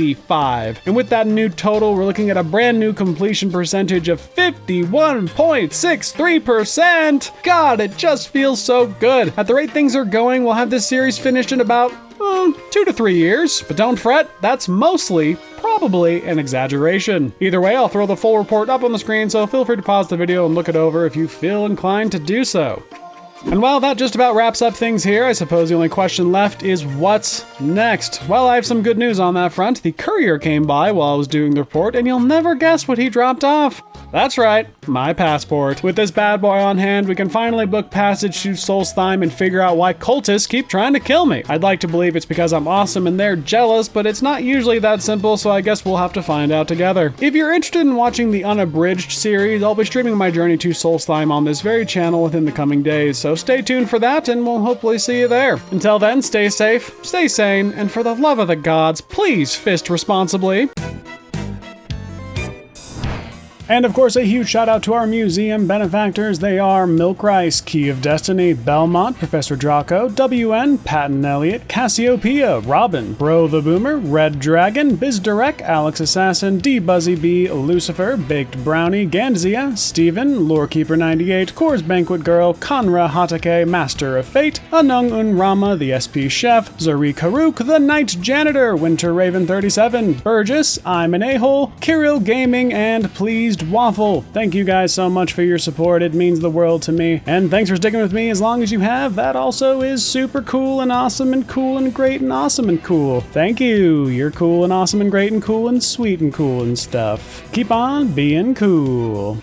And with that new total, we're looking at a brand new completion percentage of 51.63%. God, it just feels so good. At the rate things are going, we'll have this series finished in about 2 to 3 years. But don't fret, that's mostly probably an exaggeration. Either way, I'll throw the full report up on the screen, so feel free to pause the video and look it over if you feel inclined to do so. And while that just about wraps up things here, I suppose the only question left is what's next? Well, I have some good news on that front. The courier came by while I was doing the report, and you'll never guess what he dropped off. That's right, my passport. With this bad boy on hand, we can finally book passage to Solstheim and figure out why cultists keep trying to kill me. I'd like to believe it's because I'm awesome and they're jealous, but it's not usually that simple, so I guess we'll have to find out together. If you're interested in watching the unabridged series, I'll be streaming my journey to Solstheim on this very channel within the coming days, so stay tuned for that and we'll hopefully see you there. Until then, stay safe, stay sane, and for the love of the gods, please fist responsibly. And of course, a huge shout out to our museum benefactors. They are Milk Rice, Key of Destiny, Belmont, Professor Draco, WN, Patton Elliott, Cassiopeia, Robin, Bro the Boomer, Red Dragon, BizDirect, Alex Assassin, D Buzzy B, Lucifer, Baked Brownie, Ganzia, Steven, Lorekeeper98, Coors Banquet Girl, Kanra Hatake, Master of Fate, Anung Unrama, the SP Chef, Zuri Karuk, the Night Janitor, Winter Raven 37, Burgess, I'm an A-hole, Kirill Gaming, and Pleased Waffle. Thank you guys so much for your support. It means the world to me. And thanks for sticking with me as long as you have. That also is super cool and awesome and cool and great and awesome and cool. Thank you. You're cool and awesome and great and cool and sweet and cool and stuff. Keep on being cool.